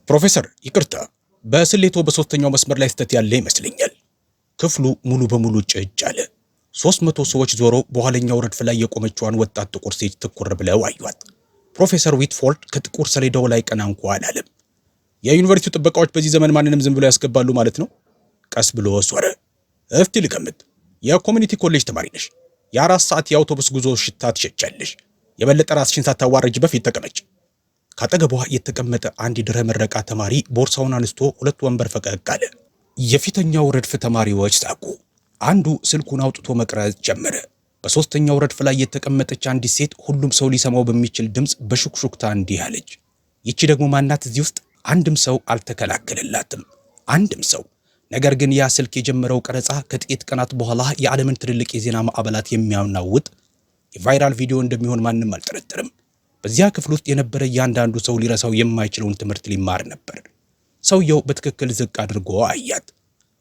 ፕሮፌሰር ይቅርታ፣ በስሌቶ በሶስተኛው መስመር ላይ ስተት ያለ ይመስለኛል። ክፍሉ ሙሉ በሙሉ ጭጭ አለ። 300 ሰዎች ዞሮ በኋለኛው ረድፍ ላይ የቆመችዋን ወጣት ጥቁር ሴት ትኩር ብለው አዩአት። ፕሮፌሰር ዊትፎርድ ከጥቁር ሰሌዳው ላይ ቀና እንኳን አላለም። የዩኒቨርሲቲው ጥበቃዎች በዚህ ዘመን ማንንም ዝም ብሎ ያስገባሉ ማለት ነው? ቀስ ብሎ ዞረ። እስቲ ልገምት፣ የኮሚኒቲ ኮሌጅ ተማሪ ነሽ። የ4 ሰዓት የአውቶቡስ ጉዞ ሽታ ትሸቻለሽ። የበለጠ ራስሽን ሳታዋረጅ በፊት ተቀመጭ። ካጠገቧ የተቀመጠ አንድ ድህረ ምረቃ ተማሪ ቦርሳውን አንስቶ 2 ወንበር ፈቀቅ አለ። የፊተኛው ረድፍ ተማሪዎች ሳቁ። አንዱ ስልኩን አውጥቶ መቅረጽ ጀመረ። በሶስተኛው ረድፍ ላይ የተቀመጠች አንዲት ሴት ሁሉም ሰው ሊሰማው በሚችል ድምፅ በሹክሹክታ እንዲህ አለች። ይቺ ደግሞ ማናት? እዚህ ውስጥ አንድም ሰው አልተከላከለላትም። አንድም ሰው። ነገር ግን ያ ስልክ የጀመረው ቀረጻ ከጥቂት ቀናት በኋላ የዓለምን ትልልቅ የዜና ማዕበላት የሚያናውጥ የቫይራል ቪዲዮ እንደሚሆን ማንም አልጠረጠርም። በዚያ ክፍል ውስጥ የነበረ እያንዳንዱ ሰው ሊረሳው የማይችለውን ትምህርት ሊማር ነበር። ሰውየው በትክክል ዝቅ አድርጎ አያት።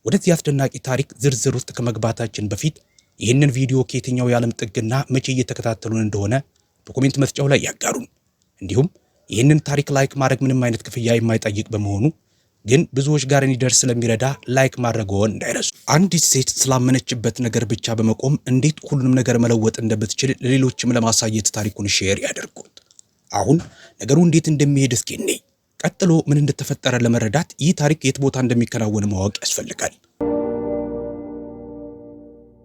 ወደዚህ አስደናቂ ታሪክ ዝርዝር ውስጥ ከመግባታችን በፊት ይህንን ቪዲዮ ከየትኛው የዓለም ጥግና መቼ እየተከታተሉን እንደሆነ በኮሜንት መስጫው ላይ ያጋሩን። እንዲሁም ይህንን ታሪክ ላይክ ማድረግ ምንም አይነት ክፍያ የማይጠይቅ በመሆኑ ግን ብዙዎች ጋር እንዲደርስ ስለሚረዳ ላይክ ማድረግዎን እንዳይረሱ። አንዲት ሴት ስላመነችበት ነገር ብቻ በመቆም እንዴት ሁሉንም ነገር መለወጥ እንደምትችል ለሌሎችም ለማሳየት ታሪኩን ሼር ያደርጉት። አሁን ነገሩ እንዴት እንደሚሄድ እስኪ እንይ። ቀጥሎ ምን እንደተፈጠረ ለመረዳት ይህ ታሪክ የት ቦታ እንደሚከናወን ማወቅ ያስፈልጋል።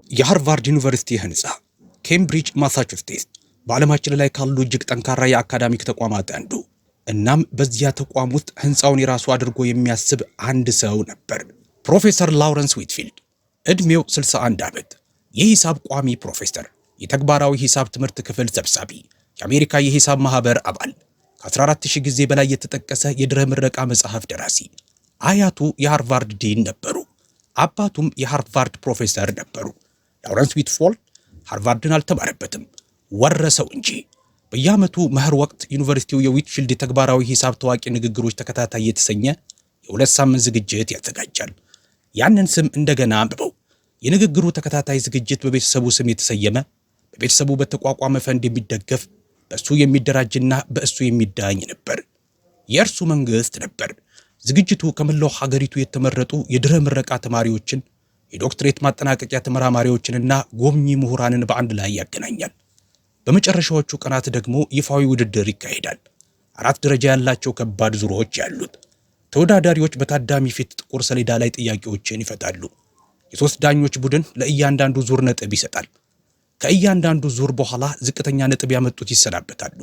የሃርቫርድ ዩኒቨርሲቲ ህንፃ ኬምብሪጅ ማሳቹሴትስ በዓለማችን ላይ ካሉ እጅግ ጠንካራ የአካዳሚክ ተቋማት አንዱ። እናም በዚያ ተቋም ውስጥ ህንፃውን የራሱ አድርጎ የሚያስብ አንድ ሰው ነበር፣ ፕሮፌሰር ላውረንስ ዊትፊልድ። ዕድሜው 61 ዓመት፣ የሂሳብ ቋሚ ፕሮፌሰር፣ የተግባራዊ ሂሳብ ትምህርት ክፍል ሰብሳቢ፣ የአሜሪካ የሂሳብ ማህበር አባል፣ ከ14000 ጊዜ በላይ የተጠቀሰ የድህረ ምረቃ መጽሐፍ ደራሲ። አያቱ የሃርቫርድ ዲን ነበሩ፣ አባቱም የሃርቫርድ ፕሮፌሰር ነበሩ። ላውረንስ ዊትፎርድ ሃርቫርድን አልተማረበትም፣ ወረሰው እንጂ። በየዓመቱ መኸር ወቅት ዩኒቨርሲቲው የዊትፊልድ የተግባራዊ ሂሳብ ታዋቂ ንግግሮች ተከታታይ የተሰኘ የ2 ሳምንት ዝግጅት ያዘጋጃል። ያንን ስም እንደገና አንብበው። የንግግሩ ተከታታይ ዝግጅት በቤተሰቡ ስም የተሰየመ፣ በቤተሰቡ በተቋቋመ ፈንድ የሚደገፍ፣ በእሱ የሚደራጅና በእሱ የሚዳኝ ነበር። የእርሱ መንግስት ነበር። ዝግጅቱ ከመላው ሀገሪቱ የተመረጡ የድህረ ምረቃ ተማሪዎችን፣ የዶክትሬት ማጠናቀቂያ ተመራማሪዎችንና ጎብኚ ምሁራንን በአንድ ላይ ያገናኛል። በመጨረሻዎቹ ቀናት ደግሞ ይፋዊ ውድድር ይካሄዳል። 4 ደረጃ ያላቸው ከባድ ዙሮች ያሉት። ተወዳዳሪዎች በታዳሚ ፊት ጥቁር ሰሌዳ ላይ ጥያቄዎችን ይፈታሉ። የ3 ዳኞች ቡድን ለእያንዳንዱ ዙር ነጥብ ይሰጣል። ከእያንዳንዱ ዙር በኋላ ዝቅተኛ ነጥብ ያመጡት ይሰናበታሉ።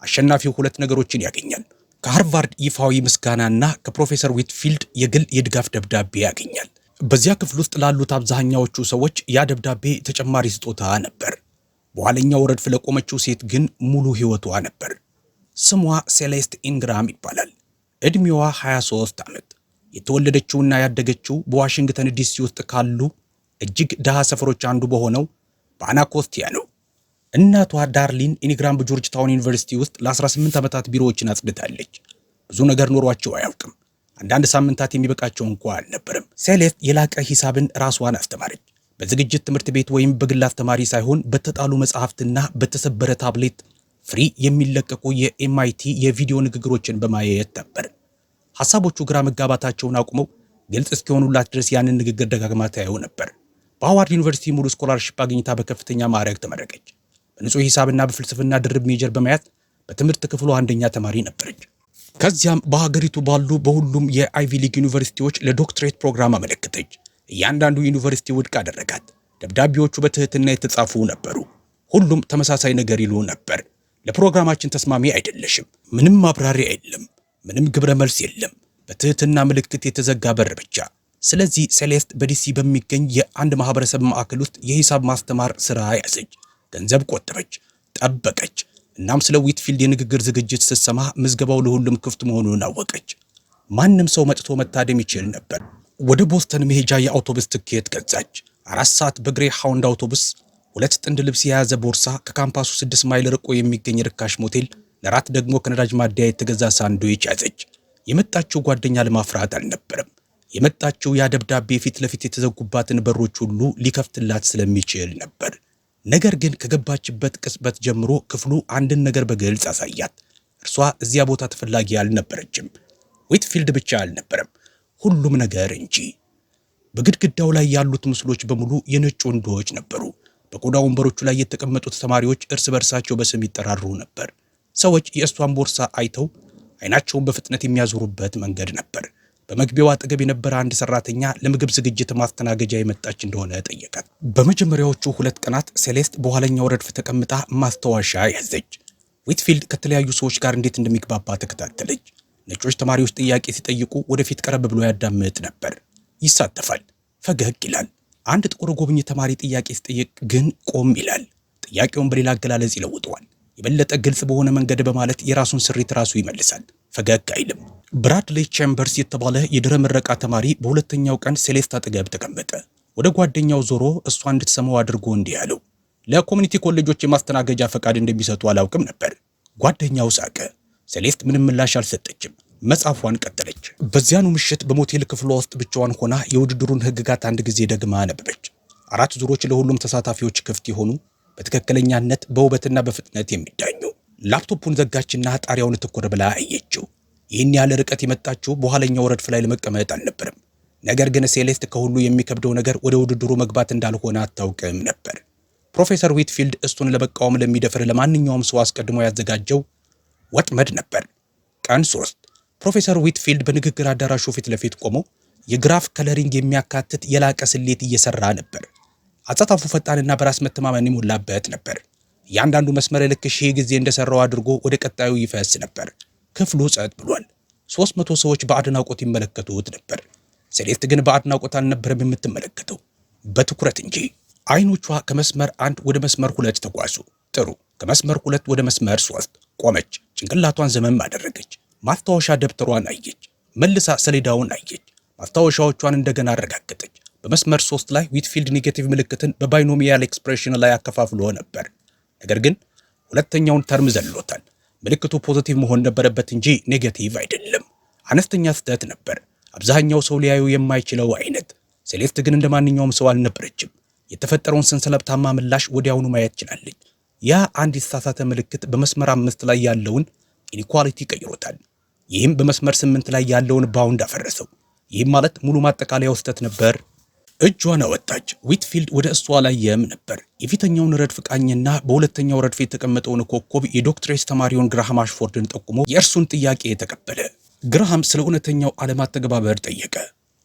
አሸናፊው 2 ነገሮችን ያገኛል። ከሃርቫርድ ይፋዊ ምስጋናና ከፕሮፌሰር ዊትፊልድ የግል የድጋፍ ደብዳቤ ያገኛል። በዚያ ክፍል ውስጥ ላሉት አብዛኛዎቹ ሰዎች ያ ደብዳቤ ተጨማሪ ስጦታ ነበር። በኋለኛው ረድፍ ለቆመችው ሴት ግን ሙሉ ሕይወቷ ነበር። ስሟ ሴሌስት ኢንግራም ይባላል። ዕድሜዋ 23 ዓመት። የተወለደችውና ያደገችው በዋሽንግተን ዲሲ ውስጥ ካሉ እጅግ ድሃ ሰፈሮች አንዱ በሆነው በአናኮስቲያ ነው። እናቷ ዳርሊን ኢንግራም በጆርጅ ታውን ዩኒቨርሲቲ ውስጥ ለ18 ዓመታት ቢሮዎችን አጽድታለች። ብዙ ነገር ኖሯቸው አያውቅም። አንዳንድ ሳምንታት የሚበቃቸው እንኳን አልነበረም። ሴሌስት የላቀ ሂሳብን ራስዋን አስተማረች። በዝግጅት ትምህርት ቤት ወይም በግል አስተማሪ ሳይሆን በተጣሉ መጽሐፍትና በተሰበረ ታብሌት ፍሪ የሚለቀቁ የኤምአይቲ የቪዲዮ ንግግሮችን በማየት ነበር። ሐሳቦቹ ግራ መጋባታቸውን አቁመው ግልጽ እስኪሆኑላት ድረስ ያንን ንግግር ደጋግማ ታየው ነበር። በሃዋርድ ዩኒቨርሲቲ ሙሉ ስኮላርሺፕ አግኝታ በከፍተኛ ማዕረግ ተመረቀች። በንጹህ ሂሳብና በፍልስፍና ድርብ ሜጀር በመያዝ በትምህርት ክፍሉ አንደኛ ተማሪ ነበረች። ከዚያም በሀገሪቱ ባሉ በሁሉም የአይቪ ሊግ ዩኒቨርሲቲዎች ለዶክትሬት ፕሮግራም አመለከተች። እያንዳንዱ ዩኒቨርሲቲ ውድቅ አደረጋት። ደብዳቤዎቹ በትህትና የተጻፉ ነበሩ። ሁሉም ተመሳሳይ ነገር ይሉ ነበር። ለፕሮግራማችን ተስማሚ አይደለሽም። ምንም ማብራሪያ የለም። ምንም ግብረ መልስ የለም። በትህትና ምልክት የተዘጋ በር ብቻ። ስለዚህ ሴሌስት በዲሲ በሚገኝ የአንድ ማህበረሰብ ማዕከል ውስጥ የሂሳብ ማስተማር ሥራ ያዘች። ገንዘብ ቆጠበች፣ ጠበቀች። እናም ስለ ዊትፊልድ የንግግር ዝግጅት ስትሰማ ምዝገባው ለሁሉም ክፍት መሆኑን አወቀች። ማንም ሰው መጥቶ መታደም ይችል ነበር። ወደ ቦስተን መሄጃ የአውቶቡስ ትኬት ገዛች። 4 ሰዓት በግሬ ሃውንድ አውቶቡስ፣ 2 ጥንድ ልብስ የያዘ ቦርሳ፣ ከካምፓሱ 6 ማይል ርቆ የሚገኝ ርካሽ ሞቴል፣ ለራት ደግሞ ከነዳጅ ማደያ የተገዛ ሳንድዊች ያዘች። የመጣችው ጓደኛ ለማፍራት አልነበረም። የመጣችው ያ ደብዳቤ ፊት ለፊት የተዘጉባትን በሮች ሁሉ ሊከፍትላት ስለሚችል ነበር። ነገር ግን ከገባችበት ቅጽበት ጀምሮ ክፍሉ አንድን ነገር በግልጽ አሳያት። እርሷ እዚያ ቦታ ተፈላጊ አልነበረችም። ዊትፊልድ ብቻ አልነበረም፣ ሁሉም ነገር እንጂ። በግድግዳው ላይ ያሉት ምስሎች በሙሉ የነጭ ወንዶች ነበሩ። በቆዳ ወንበሮቹ ላይ የተቀመጡት ተማሪዎች እርስ በርሳቸው በስም ይጠራሩ ነበር። ሰዎች የእሷን ቦርሳ አይተው አይናቸውን በፍጥነት የሚያዞሩበት መንገድ ነበር። በመግቢያው አጠገብ የነበረ አንድ ሰራተኛ ለምግብ ዝግጅት ማስተናገጃ የመጣች እንደሆነ ጠየቃት። በመጀመሪያዎቹ 2 ቀናት ሴሌስት በኋለኛው ረድፍ ተቀምጣ ማስታወሻ ያዘች። ዊትፊልድ ከተለያዩ ሰዎች ጋር እንዴት እንደሚግባባ ተከታተለች። ነጮች ተማሪዎች ጥያቄ ሲጠይቁ ወደፊት ቀረብ ብሎ ያዳምጥ ነበር። ይሳተፋል፣ ፈገግ ይላል። አንድ ጥቁር ጎብኚ ተማሪ ጥያቄ ሲጠይቅ ግን ቆም ይላል። ጥያቄውን በሌላ አገላለጽ ይለውጠዋል። የበለጠ ግልጽ በሆነ መንገድ በማለት የራሱን ስሪት ራሱ ይመልሳል። ፈገግ አይልም። ብራድሊ ቼምበርስ የተባለ የድህረ ምረቃ ተማሪ በሁለተኛው ቀን ሴሌስት አጠገብ ተቀመጠ። ወደ ጓደኛው ዞሮ እሷ እንድትሰማው አድርጎ እንዲህ አለው፣ ለኮሚኒቲ ኮሌጆች የማስተናገጃ ፈቃድ እንደሚሰጡ አላውቅም ነበር። ጓደኛው ሳቀ። ሴሌስት ምንም ምላሽ አልሰጠችም። መጻፏን ቀጠለች። በዚያኑ ምሽት በሞቴል ክፍሏ ውስጥ ብቻዋን ሆና የውድድሩን ሕግጋት አንድ ጊዜ ደግማ አነበበች። 4 ዙሮች ለሁሉም ተሳታፊዎች ክፍት የሆኑ በትክክለኛነት በውበትና በፍጥነት የሚዳኙ። ላፕቶፑን ዘጋችና ጣሪያውን ትኩር ብላ አየችው። ይህን ያለ ርቀት የመጣችው በኋለኛው ረድፍ ላይ ለመቀመጥ አልነበረም። ነገር ግን ሴሌስት ከሁሉ የሚከብደው ነገር ወደ ውድድሩ መግባት እንዳልሆነ አታውቅም ነበር። ፕሮፌሰር ዊትፊልድ እሱን ለመቃወም ለሚደፍር ለማንኛውም ሰው አስቀድሞ ያዘጋጀው ወጥመድ ነበር። ቀን 3 ፕሮፌሰር ዊትፊልድ በንግግር አዳራሹ ፊት ለፊት ቆሞ የግራፍ ከለሪንግ የሚያካትት የላቀ ስሌት እየሰራ ነበር። አጻጻፉ ፈጣንና በራስ መተማመን የሞላበት ነበር። እያንዳንዱ መስመር ልክ 1000 ጊዜ እንደሰራው አድርጎ ወደ ቀጣዩ ይፈስ ነበር። ክፍሉ ጸጥ ብሏል። 300 ሰዎች በአድናቆት ይመለከቱት ነበር። ሴሌስት ግን በአድናቆት አልነበረም የምትመለከተው፣ በትኩረት እንጂ። አይኖቿ ከመስመር 1 ወደ መስመር 2 ተጓዙ። ጥሩ። ከመስመር 2 ወደ መስመር 3 ቆመች። ጭንቅላቷን ዘመም አደረገች። ማስታወሻ ደብተሯን አየች። መልሳ ሰሌዳውን አየች። ማስታወሻዎቿን እንደገና አረጋገጠች። በመስመር 3 ላይ ዊትፊልድ ኔጌቲቭ ምልክትን በባይኖሚያል ኤክስፕሬሽን ላይ አከፋፍሎ ነበር። ነገር ግን ሁለተኛውን ተርም ዘሎታል። ምልክቱ ፖዚቲቭ መሆን ነበረበት እንጂ ኔጌቲቭ አይደለም። አነስተኛ ስህተት ነበር፣ አብዛኛው ሰው ሊያዩ የማይችለው አይነት። ሴሌስት ግን እንደ ማንኛውም ሰው አልነበረችም። የተፈጠረውን ሰንሰለታማ ምላሽ ወዲያውኑ ማየት ችላለች። ያ አንድ የተሳሳተ ምልክት በመስመር 5 ላይ ያለውን ኢኒኳሊቲ ቀይሮታል። ይህም በመስመር 8 ላይ ያለውን ባውንድ አፈረሰው። ይህም ማለት ሙሉ ማጠቃለያው ስህተት ነበር። እጇን አወጣች። ዊትፊልድ ወደ እሷ አላየም ነበር። የፊተኛውን ረድፍ ቃኝና በሁለተኛው ረድፍ የተቀመጠውን ኮከብ የዶክትሬት ተማሪውን ግራሃም አሽፎርድን ጠቁሞ የእርሱን ጥያቄ ተቀበለ። ግራሃም ስለ እውነተኛው ዓለም አተገባበር ጠየቀ።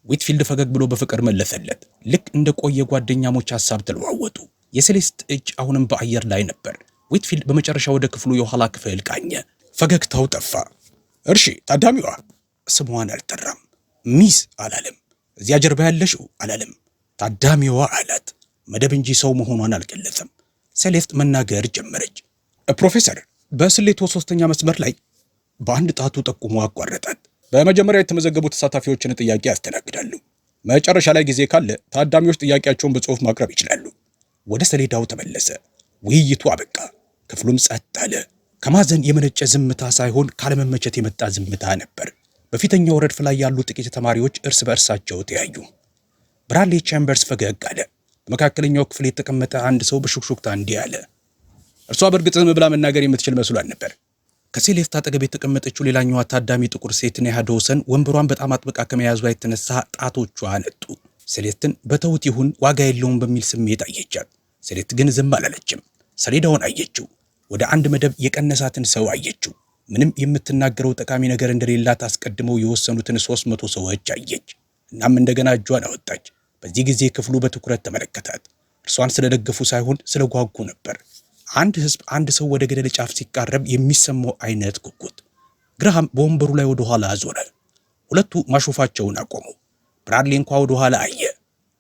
ዊትፊልድ ፈገግ ብሎ በፍቅር መለሰለት። ልክ እንደ ቆየ ጓደኛሞች ሐሳብ ተለዋወጡ። የሴሌስት እጅ አሁንም በአየር ላይ ነበር። ዊትፊልድ በመጨረሻ ወደ ክፍሉ የኋላ ክፍል ቃኘ። ፈገግታው ጠፋ። እርሺ ታዳሚዋ። ስሟን አልጠራም። ሚስ አላለም። እዚያ ጀርባ ያለሽው አላለም። ታዳሚዋ አላት። መደብ እንጂ ሰው መሆኗን አልገለጸም። ሴሌስት መናገር ጀመረች። ፕሮፌሰር፣ በስሌቶ 3ኛ መስመር ላይ በአንድ ጣቱ ጠቁሞ አቋረጣት። በመጀመሪያ የተመዘገቡ ተሳታፊዎችን ጥያቄ ያስተናግዳሉ። መጨረሻ ላይ ጊዜ ካለ ታዳሚዎች ጥያቄያቸውን በጽሑፍ ማቅረብ ይችላሉ። ወደ ሰሌዳው ተመለሰ። ውይይቱ አበቃ። ክፍሉም ጸጥ አለ። ከማዘን የመነጨ ዝምታ ሳይሆን ካለመመቸት የመጣ ዝምታ ነበር። በፊተኛው ረድፍ ላይ ያሉ ጥቂት ተማሪዎች እርስ በእርሳቸው ተያዩ። ብራድሊ ቼምበርስ ፈገግ አለ። በመካከለኛው ክፍል የተቀመጠ አንድ ሰው በሹክሹክታ እንዲህ አለ። እርሷ በእርግጥ ዝም ብላ መናገር የምትችል መስሏል ነበር። ከሴሌስት አጠገብ የተቀመጠችው ሌላኛዋ ታዳሚ ጥቁር ሴት ኔሃ ዶውሰን ወንበሯን በጣም አጥብቃ ከመያዟ የተነሳ ጣቶቿ ነጡ። ሴሌስትን በተውት ይሁን ዋጋ የለውም በሚል ስሜት አየቻት። ሴሌስት ግን ዝም አላለችም። ሰሌዳውን አየችው። ወደ አንድ መደብ የቀነሳትን ሰው አየችው። ምንም የምትናገረው ጠቃሚ ነገር እንደሌላት አስቀድመው የወሰኑትን 300 ሰዎች አየች። እናም እንደገና እጇን አወጣች። በዚህ ጊዜ ክፍሉ በትኩረት ተመለከታት። እርሷን ስለደገፉ ሳይሆን ስለጓጉ ነበር። አንድ ህዝብ አንድ ሰው ወደ ገደል ጫፍ ሲቃረብ የሚሰማው አይነት ጉጉት። ግራሃም በወንበሩ ላይ ወደ ኋላ አዞረ። ሁለቱ ማሾፋቸውን አቆሙ። ብራድሊ እንኳ ወደ ኋላ አየ።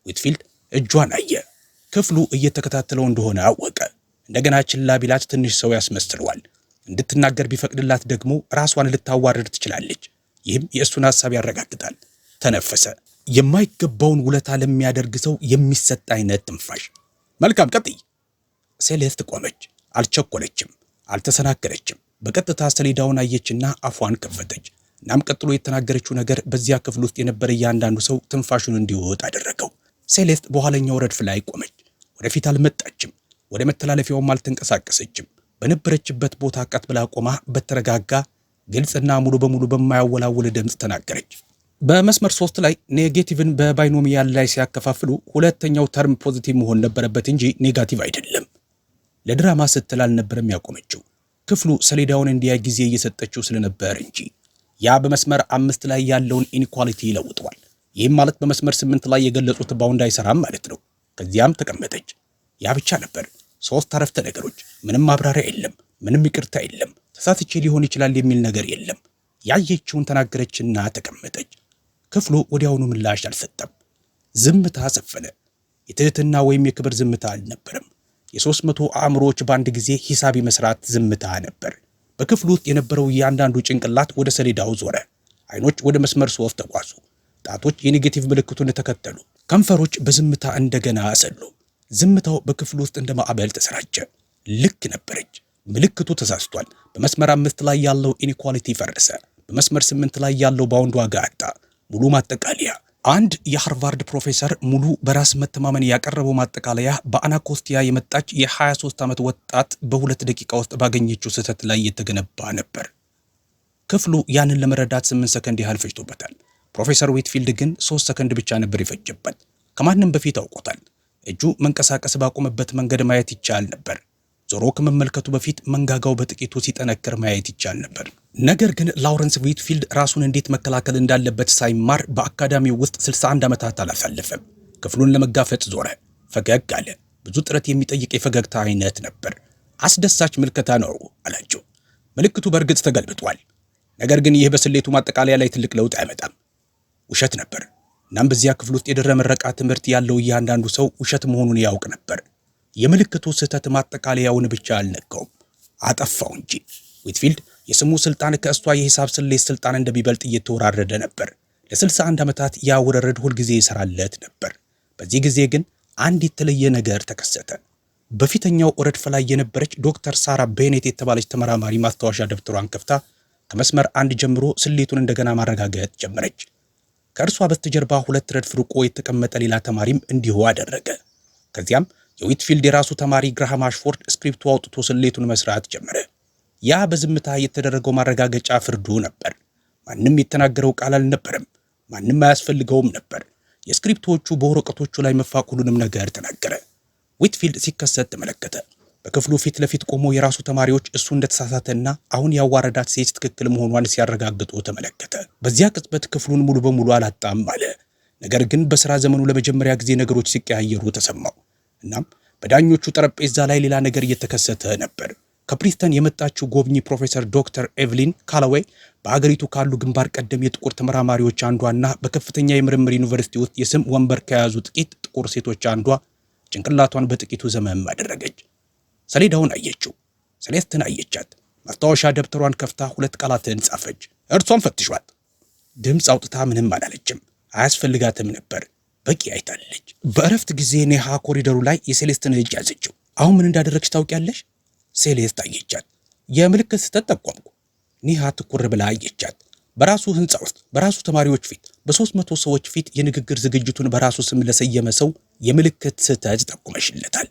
ዊትፊልድ እጇን አየ። ክፍሉ እየተከታተለው እንደሆነ አወቀ። እንደገና ችላ ቢላት ትንሽ ሰው ያስመስለዋል። እንድትናገር ቢፈቅድላት ደግሞ ራሷን ልታዋርድ ትችላለች። ይህም የእሱን ሐሳብ ያረጋግጣል። ተነፈሰ። የማይገባውን ውለታ ለሚያደርግ ሰው የሚሰጥ አይነት ትንፋሽ። መልካም ቀጥይ። ሴሌስት ቆመች። አልቸኮለችም፣ አልተሰናከለችም። በቀጥታ ሰሌዳውን አየችና አፏን ከፈተች። እናም ቀጥሎ የተናገረችው ነገር በዚያ ክፍል ውስጥ የነበረ እያንዳንዱ ሰው ትንፋሹን እንዲወጥ አደረገው። ሴሌስት በኋለኛው ረድፍ ላይ ቆመች። ወደፊት አልመጣችም፣ ወደ መተላለፊያውም አልተንቀሳቀሰችም። በነበረችበት ቦታ ቀጥ ብላ ቆማ በተረጋጋ ግልጽና ሙሉ በሙሉ በማያወላውል ድምፅ ተናገረች። በመስመር 3 ላይ ኔጌቲቭን በባይኖሚያል ላይ ሲያከፋፍሉ ሁለተኛው ተርም ፖዚቲቭ መሆን ነበረበት እንጂ ኔጋቲቭ አይደለም። ለድራማ ስትል አልነበረም ያቆመችው፣ ክፍሉ ሰሌዳውን እንዲያይ ጊዜ እየሰጠችው ስለነበር እንጂ። ያ በመስመር 5 ላይ ያለውን ኢኒኳሊቲ ይለውጠዋል። ይህም ማለት በመስመር 8 ላይ የገለጹት ባውንድ አይሰራም ማለት ነው። ከዚያም ተቀመጠች። ያ ብቻ ነበር። 3 አረፍተ ነገሮች፣ ምንም ማብራሪያ የለም፣ ምንም ይቅርታ የለም፣ ተሳትቼ ሊሆን ይችላል የሚል ነገር የለም። ያየችውን ተናገረችና ተቀመጠች። ክፍሉ ወዲያውኑ ምላሽ አልሰጠም። ዝምታ ሰፈነ። የትህትና ወይም የክብር ዝምታ አልነበረም። የ300 አእምሮዎች በአንድ ጊዜ ሂሳብ መስራት ዝምታ ነበር። በክፍሉ ውስጥ የነበረው እያንዳንዱ ጭንቅላት ወደ ሰሌዳው ዞረ። አይኖች ወደ መስመር 3 ተጓዙ። ጣቶች የኔጌቲቭ ምልክቱን ተከተሉ። ከንፈሮች በዝምታ እንደገና አሰሉ። ዝምታው በክፍሉ ውስጥ እንደ ማዕበል ተሰራጨ። ልክ ነበረች። ምልክቱ ተሳስቷል። በመስመር 5 ላይ ያለው ኢኒኳሊቲ ፈረሰ። በመስመር 8 ላይ ያለው ባውንድ ዋጋ አጣ። ሙሉ ማጠቃለያ። አንድ የሃርቫርድ ፕሮፌሰር ሙሉ በራስ መተማመን ያቀረበው ማጠቃለያ በአናኮስቲያ የመጣች የ23 ዓመት ወጣት በ2 ደቂቃ ውስጥ ባገኘችው ስህተት ላይ የተገነባ ነበር። ክፍሉ ያንን ለመረዳት 8 ሰከንድ ያህል ፈጅቶበታል። ፕሮፌሰር ዊትፊልድ ግን 3 ሰከንድ ብቻ ነበር የፈጀበት። ከማንም በፊት አውቆታል። እጁ መንቀሳቀስ ባቆመበት መንገድ ማየት ይቻል ነበር። ዞሮ ከመመልከቱ በፊት መንጋጋው በጥቂቱ ሲጠነክር ማየት ይቻል ነበር። ነገር ግን ላውረንስ ዊትፊልድ ራሱን እንዴት መከላከል እንዳለበት ሳይማር በአካዳሚው ውስጥ 61 ዓመታት አላሳለፈም። ክፍሉን ለመጋፈጥ ዞረ። ፈገግ አለ። ብዙ ጥረት የሚጠይቅ የፈገግታ አይነት ነበር። አስደሳች ምልከታ ነው አላቸው። ምልክቱ በእርግጥ ተገልብጧል። ነገር ግን ይህ በስሌቱ ማጠቃለያ ላይ ትልቅ ለውጥ አይመጣም። ውሸት ነበር። እናም በዚያ ክፍል ውስጥ የድህረ ምረቃ ትምህርት ያለው እያንዳንዱ ሰው ውሸት መሆኑን ያውቅ ነበር። የምልክቱ ስህተት ማጠቃለያውን ብቻ አልነካውም፣ አጠፋው እንጂ። ዊትፊልድ የስሙ ስልጣን ከእሷ የሂሳብ ስሌት ስልጣን እንደሚበልጥ እየተወራረደ ነበር። ለ61 ዓመታት ያ ውርርድ ሁልጊዜ ይሰራለት ነበር። በዚህ ጊዜ ግን አንድ የተለየ ነገር ተከሰተ። በፊተኛው ረድፍ ላይ የነበረች ዶክተር ሳራ ቤኔት የተባለች ተመራማሪ ማስታወሻ ደብተሯን ከፍታ ከመስመር 1 ጀምሮ ስሌቱን እንደገና ማረጋገጥ ጀመረች። ከእርሷ በስተጀርባ 2 ረድፍ ርቆ የተቀመጠ ሌላ ተማሪም እንዲሁ አደረገ። ከዚያም የዊትፊልድ የራሱ ተማሪ ግራሃም አሽፎርድ ስክሪፕቱ አውጥቶ ስሌቱን መስራት ጀመረ። ያ በዝምታ የተደረገው ማረጋገጫ ፍርዱ ነበር። ማንም የተናገረው ቃል አልነበረም። ማንም አያስፈልገውም ነበር። የስክሪፕቶቹ በወረቀቶቹ ላይ መፋቅ ሁሉንም ነገር ተናገረ። ዊትፊልድ ሲከሰት ተመለከተ። በክፍሉ ፊት ለፊት ቆሞ የራሱ ተማሪዎች እሱ እንደተሳሳተና አሁን ያዋረዳት ሴት ትክክል መሆኗን ሲያረጋግጡ ተመለከተ። በዚያ ቅጽበት ክፍሉን ሙሉ በሙሉ አላጣም አለ። ነገር ግን በሥራ ዘመኑ ለመጀመሪያ ጊዜ ነገሮች ሲቀያየሩ ተሰማው። እናም በዳኞቹ ጠረጴዛ ላይ ሌላ ነገር እየተከሰተ ነበር። ከፕሪስተን የመጣችው ጎብኚ ፕሮፌሰር ዶክተር ኤቭሊን ካላዌይ በአገሪቱ ካሉ ግንባር ቀደም የጥቁር ተመራማሪዎች አንዷና በከፍተኛ የምርምር ዩኒቨርሲቲ ውስጥ የስም ወንበር ከያዙ ጥቂት ጥቁር ሴቶች አንዷ ጭንቅላቷን በጥቂቱ ዘመም አደረገች። ሰሌዳውን አየችው። ሴሌስትን አየቻት። ማስታወሻ ደብተሯን ከፍታ 2 ቃላትን ጻፈች። እርሷን ፈትሿት። ድምፅ አውጥታ ምንም አላለችም። አያስፈልጋትም ነበር። በቂ አይታለች። በእረፍት ጊዜ ኔሃ ኮሪደሩ ላይ የሴሌስትን እጅ ያዘችው። አሁን ምን እንዳደረግሽ ታውቂያለሽ? ሴሌስት አየቻት። የምልክት ስህተት ጠቆምኩ። ኔሃ ትኩር ብላ አየቻት። በራሱ ህንፃ ውስጥ በራሱ ተማሪዎች ፊት በ300 ሰዎች ፊት የንግግር ዝግጅቱን በራሱ ስም ለሰየመ ሰው የምልክት ስህተት ጠቁመሽለታል።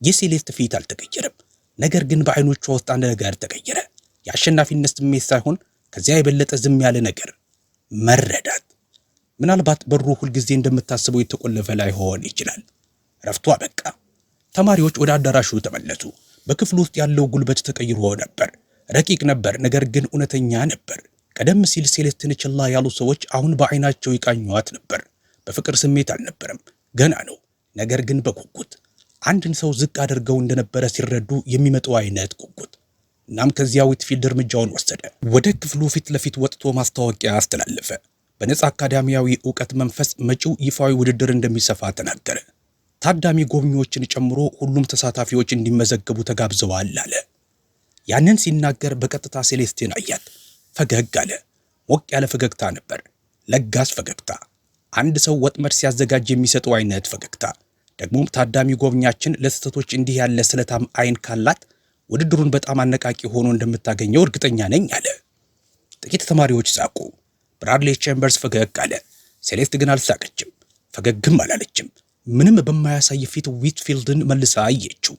የሴሌስት ፊት አልተቀየረም። ነገር ግን በአይኖቿ ውስጥ አንድ ነገር ተቀየረ። የአሸናፊነት ስሜት ሳይሆን ከዚያ የበለጠ ዝም ያለ ነገር፣ መረዳት። ምናልባት በሩ ሁልጊዜ እንደምታስበው የተቆለፈ ላይሆን ይችላል። ረፍቱ አበቃ። ተማሪዎች ወደ አዳራሹ ተመለሱ። በክፍሉ ውስጥ ያለው ጉልበት ተቀይሮ ነበር። ረቂቅ ነበር፣ ነገር ግን እውነተኛ ነበር። ቀደም ሲል ሴሌስትን ችላ ያሉ ሰዎች አሁን በአይናቸው ይቃኟት ነበር። በፍቅር ስሜት አልነበረም፣ ገና ነው። ነገር ግን በጉጉት አንድን ሰው ዝቅ አድርገው እንደነበረ ሲረዱ የሚመጣው አይነት ጉጉት። እናም ከዚያ ዊትፊልድ እርምጃውን ወሰደ። ወደ ክፍሉ ፊት ለፊት ወጥቶ ማስታወቂያ አስተላለፈ። በነጻ አካዳሚያዊ ዕውቀት መንፈስ መጪው ይፋዊ ውድድር እንደሚሰፋ ተናገረ። ታዳሚ ጎብኚዎችን ጨምሮ ሁሉም ተሳታፊዎች እንዲመዘገቡ ተጋብዘዋል አለ። ያንን ሲናገር በቀጥታ ሴሌስቲን አያት። ፈገግ አለ። ሞቅ ያለ ፈገግታ ነበር። ለጋስ ፈገግታ። አንድ ሰው ወጥመድ ሲያዘጋጅ የሚሰጠው አይነት ፈገግታ። ደግሞም ታዳሚ ጎብኛችን ለስህተቶች እንዲህ ያለ ስለታም አይን ካላት ውድድሩን በጣም አነቃቂ ሆኖ እንደምታገኘው እርግጠኛ ነኝ አለ። ጥቂት ተማሪዎች ሳቁ። ብራድሊ ቼምበርስ ፈገግ አለ። ሴሌስት ግን አልሳቀችም፣ ፈገግም አላለችም። ምንም በማያሳይ ፊት ዊትፊልድን መልሳ አየችው።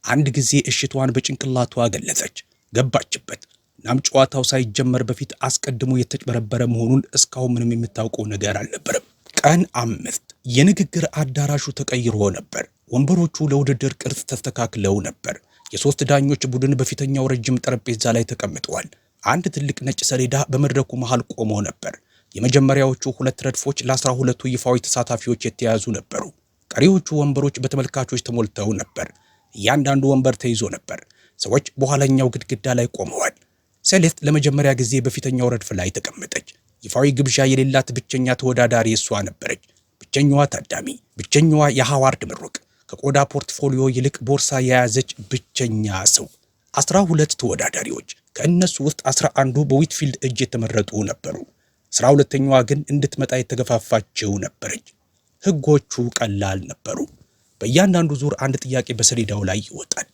አንድ ጊዜ እሽቷን በጭንቅላቷ ገለጸች። ገባችበት። እናም ጨዋታው ሳይጀመር በፊት አስቀድሞ የተጭበረበረ መሆኑን እስካሁን ምንም የምታውቀው ነገር አልነበረም። ቀን 5 የንግግር አዳራሹ ተቀይሮ ነበር። ወንበሮቹ ለውድድር ቅርጽ ተስተካክለው ነበር። የሶስት ዳኞች ቡድን በፊተኛው ረጅም ጠረጴዛ ላይ ተቀምጠዋል። አንድ ትልቅ ነጭ ሰሌዳ በመድረኩ መሃል ቆሞ ነበር። የመጀመሪያዎቹ 2 ረድፎች ለ12ቱ ይፋዊ ተሳታፊዎች የተያዙ ነበሩ። ቀሪዎቹ ወንበሮች በተመልካቾች ተሞልተው ነበር። እያንዳንዱ ወንበር ተይዞ ነበር። ሰዎች በኋላኛው ግድግዳ ላይ ቆመዋል። ሴሌስት ለመጀመሪያ ጊዜ በፊተኛው ረድፍ ላይ ተቀመጠች። ይፋዊ ግብዣ የሌላት ብቸኛ ተወዳዳሪ እሷ ነበረች። ብቸኛዋ ታዳሚ፣ ብቸኛዋ የሃዋርድ ምሩቅ፣ ከቆዳ ፖርትፎሊዮ ይልቅ ቦርሳ የያዘች ብቸኛ ሰው። 12 ተወዳዳሪዎች፣ ከእነሱ ውስጥ 11ዱ በዊትፊልድ እጅ የተመረጡ ነበሩ። 12ኛዋ ግን እንድትመጣ የተገፋፋችው ነበረች። ህጎቹ ቀላል ነበሩ። በእያንዳንዱ ዙር አንድ ጥያቄ በሰሌዳው ላይ ይወጣል።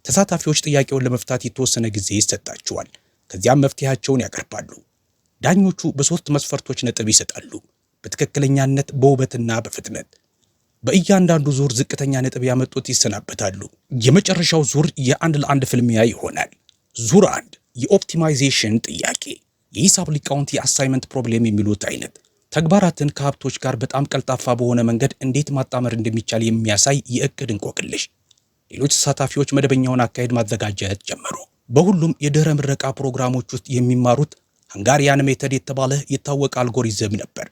ተሳታፊዎች ጥያቄውን ለመፍታት የተወሰነ ጊዜ ይሰጣቸዋል። ከዚያም መፍትሄያቸውን ያቀርባሉ። ዳኞቹ በ3 መስፈርቶች ነጥብ ይሰጣሉ፤ በትክክለኛነት፣ በውበትና በፍጥነት። በእያንዳንዱ ዙር ዝቅተኛ ነጥብ ያመጡት ይሰናበታሉ። የመጨረሻው ዙር የ1 ለ1 ፍልሚያ ይሆናል። ዙር 1 የኦፕቲማይዜሽን ጥያቄ፣ የሂሳብ ሊቃውንት የአሳይመንት ፕሮብሌም የሚሉት አይነት። ተግባራትን ከሀብቶች ጋር በጣም ቀልጣፋ በሆነ መንገድ እንዴት ማጣመር እንደሚቻል የሚያሳይ የእቅድ እንቆቅልሽ። ሌሎች ተሳታፊዎች መደበኛውን አካሄድ ማዘጋጀት ጀመሩ። በሁሉም የድህረ ምረቃ ፕሮግራሞች ውስጥ የሚማሩት ሃንጋሪያን ሜተድ የተባለ የታወቀ አልጎሪዝም ነበር።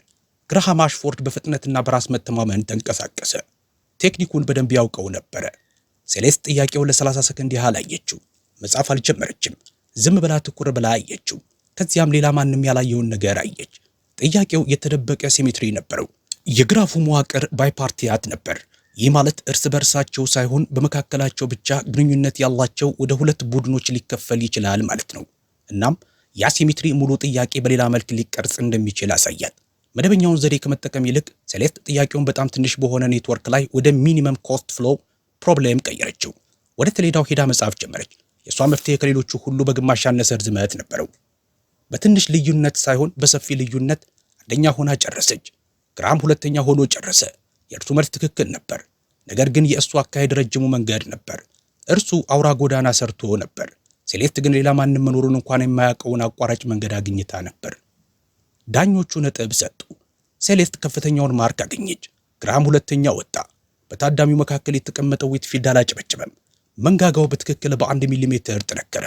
ግራሃም አሽፎርድ በፍጥነትና በራስ መተማመን ተንቀሳቀሰ። ቴክኒኩን በደንብ ያውቀው ነበረ። ሴሌስት ጥያቄውን ለ30 ሰከንድ ያህል አየችው። መጻፍ አልጀመረችም። ዝም ብላ ትኩር ብላ አየችው። ከዚያም ሌላ ማንም ያላየውን ነገር አየች። ጥያቄው የተደበቀ ሲሜትሪ ነበረው። የግራፉ መዋቅር ባይፓርቲያት ነበር። ይህ ማለት እርስ በርሳቸው ሳይሆን በመካከላቸው ብቻ ግንኙነት ያላቸው ወደ 2 ቡድኖች ሊከፈል ይችላል ማለት ነው። እናም ያ ሲሜትሪ ሙሉ ጥያቄ በሌላ መልክ ሊቀርጽ እንደሚችል አሳያል። መደበኛውን ዘዴ ከመጠቀም ይልቅ ሴሌስት ጥያቄውን በጣም ትንሽ በሆነ ኔትወርክ ላይ ወደ ሚኒመም ኮስት ፍሎ ፕሮብሌም ቀየረችው። ወደ ሰሌዳው ሄዳ መጻፍ ጀመረች። የእሷ መፍትሄ ከሌሎቹ ሁሉ በግማሽ ያነሰ ርዝመት ነበረው። በትንሽ ልዩነት ሳይሆን በሰፊ ልዩነት አንደኛ ሆና ጨረሰች። ግራም ሁለተኛ ሆኖ ጨረሰ። የእርሱ መልስ ትክክል ነበር፣ ነገር ግን የእሱ አካሄድ ረጅሙ መንገድ ነበር። እርሱ አውራ ጎዳና ሰርቶ ነበር። ሴሌስት ግን ሌላ ማንም መኖሩን እንኳን የማያውቀውን አቋራጭ መንገድ አግኝታ ነበር። ዳኞቹ ነጥብ ሰጡ። ሴሌስት ከፍተኛውን ማርክ አገኘች። ግራም ሁለተኛ ወጣ። በታዳሚው መካከል የተቀመጠው ዊትፊልድ አላጨበጨበም። መንጋጋው በትክክል በ1 ሚሊሜትር ጠነከረ።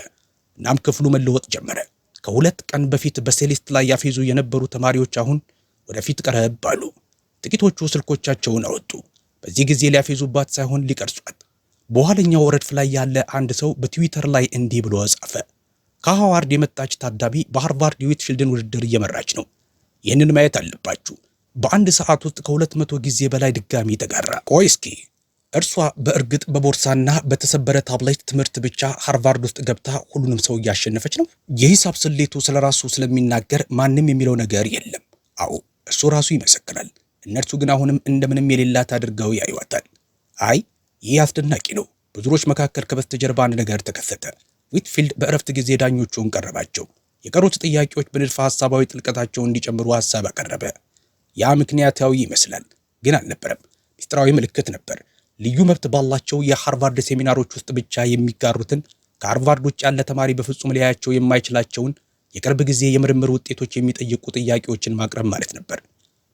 እናም ክፍሉ መለወጥ ጀመረ። ከ2 ቀን በፊት በሴሌስት ላይ ያፌዙ የነበሩ ተማሪዎች አሁን ወደፊት ቀረብ አሉ። ጥቂቶቹ ስልኮቻቸውን አወጡ። በዚህ ጊዜ ሊያፌዙባት ሳይሆን ሊቀርጿት። በኋለኛው ረድፍ ላይ ያለ አንድ ሰው በትዊተር ላይ እንዲህ ብሎ ጻፈ። ከሃዋርድ የመጣች ታዳሚ በሃርቫርድ የዊትፊልድን ውድድር እየመራች ነው። ይህንን ማየት አለባችሁ። በአንድ ሰዓት ውስጥ ከ200 ጊዜ በላይ ድጋሚ ተጋራ። ቆይ እስኪ እርሷ በእርግጥ በቦርሳና በተሰበረ ታብሌት ትምህርት ብቻ ሃርቫርድ ውስጥ ገብታ ሁሉንም ሰው እያሸነፈች ነው? የሂሳብ ስሌቱ ስለራሱ ስለሚናገር ማንም የሚለው ነገር የለም። አዎ እሱ ራሱ ይመሰክራል። እነርሱ ግን አሁንም እንደምንም የሌላት አድርገው ያዩዋታል። አይ ይህ አስደናቂ ነው። በዙሮች መካከል ከበስተጀርባ አንድ ነገር ተከሰተ። ዊትፊልድ በእረፍት ጊዜ ዳኞቹን ቀረባቸው። የቀሩት ጥያቄዎች በንድፈ ሐሳባዊ ጥልቀታቸውን እንዲጨምሩ ሐሳብ አቀረበ። ያ ምክንያታዊ ይመስላል፣ ግን አልነበረም። ሚስጥራዊ ምልክት ነበር። ልዩ መብት ባላቸው የሃርቫርድ ሴሚናሮች ውስጥ ብቻ የሚጋሩትን፣ ከሃርቫርድ ውጭ ያለ ተማሪ በፍጹም ሊያያቸው የማይችላቸውን የቅርብ ጊዜ የምርምር ውጤቶች የሚጠይቁ ጥያቄዎችን ማቅረብ ማለት ነበር።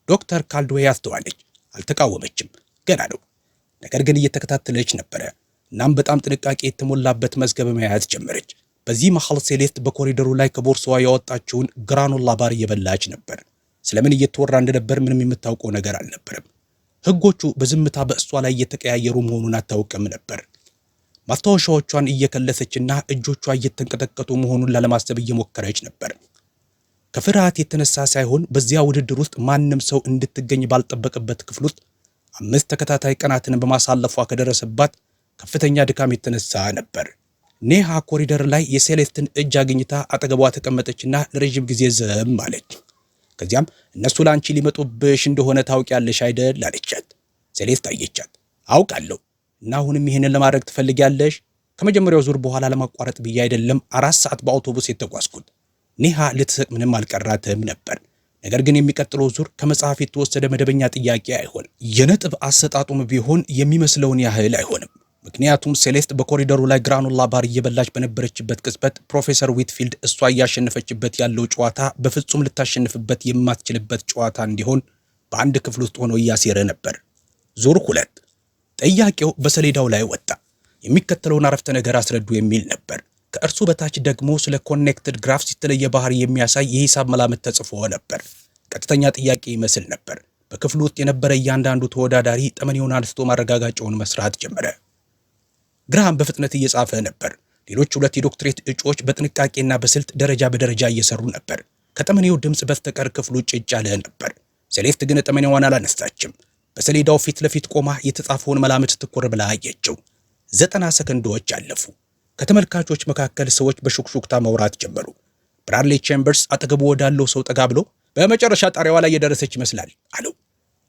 ዶክተር ካልድዌይ አስተዋለች። አልተቃወመችም። ገና ነው። ነገር ግን እየተከታተለች ነበረ። እናም በጣም ጥንቃቄ የተሞላበት መዝገብ መያዝ ጀመረች። በዚህ መሃል ሴሌስት በኮሪደሩ ላይ ከቦርሳዋ ያወጣችውን ግራኖላ ባር እየበላች ነበር። ስለምን እየተወራ እንደነበር ምንም የምታውቀው ነገር አልነበረም። ህጎቹ በዝምታ በእሷ ላይ እየተቀያየሩ መሆኑን አታውቅም ነበር። ማስታወሻዎቿን እየከለሰችና እጆቿ እየተንቀጠቀጡ መሆኑን ላለማሰብ እየሞከረች ነበር። ከፍርሃት የተነሳ ሳይሆን በዚያ ውድድር ውስጥ ማንም ሰው እንድትገኝ ባልጠበቀበት ክፍል ውስጥ 5 ተከታታይ ቀናትን በማሳለፏ ከደረሰባት ከፍተኛ ድካም የተነሳ ነበር። ኔሃ ኮሪደር ላይ የሴሌስትን እጅ አግኝታ አጠገቧ ተቀመጠችና ለረጅም ጊዜ ዝም አለች። ከዚያም እነሱ ለአንቺ ሊመጡብሽ እንደሆነ ታውቂያለሽ አይደል አለቻት። ሴሌስት አየቻት። አውቃለሁ። እና አሁንም ይሄንን ለማድረግ ትፈልጊያለሽ? ከመጀመሪያው ዙር በኋላ ለማቋረጥ ብዬ አይደለም 4 ሰዓት በአውቶቡስ የተጓዝኩት። ኔሃ ልትስቅ ምንም አልቀራትም ነበር። ነገር ግን የሚቀጥለው ዙር ከመጽሐፍ የተወሰደ መደበኛ ጥያቄ አይሆን። የነጥብ አሰጣጡም ቢሆን የሚመስለውን ያህል አይሆንም። ምክንያቱም ሴሌስት በኮሪደሩ ላይ ግራኑላ ባር እየበላች በነበረችበት ቅጽበት ፕሮፌሰር ዊትፊልድ እሷ እያሸነፈችበት ያለው ጨዋታ በፍጹም ልታሸንፍበት የማትችልበት ጨዋታ እንዲሆን በአንድ ክፍል ውስጥ ሆኖ እያሴረ ነበር። ዙር 2 ጥያቄው በሰሌዳው ላይ ወጣ። የሚከተለውን አረፍተ ነገር አስረዱ የሚል ነበር። ከእርሱ በታች ደግሞ ስለ ኮኔክትድ ግራፍስ የተለየ ባህሪ የሚያሳይ የሂሳብ መላምት ተጽፎ ነበር። ቀጥተኛ ጥያቄ ይመስል ነበር። በክፍሉ ውስጥ የነበረ እያንዳንዱ ተወዳዳሪ ጠመኔውን አንስቶ ማረጋጋጫውን መስራት ጀመረ። ግራሃም በፍጥነት እየጻፈ ነበር። ሌሎች 2 የዶክትሬት እጩዎች በጥንቃቄና በስልት ደረጃ በደረጃ እየሰሩ ነበር። ከጠመኔው ድምፅ በስተቀር ክፍሉ ጭጭ ያለ ነበር። ሴሌስት ግን ጠመኔዋን አላነሳችም። በሰሌዳው ፊት ለፊት ቆማ የተጻፈውን መላምት ትኩር ብላ አየችው። 90 ሰከንዶች አለፉ። ከተመልካቾች መካከል ሰዎች በሹክሹክታ ማውራት ጀመሩ። ብራድሊ ቼምበርስ አጠገቡ ወዳለው ሰው ጠጋ ብሎ በመጨረሻ ጣሪያዋ ላይ የደረሰች ይመስላል አለው።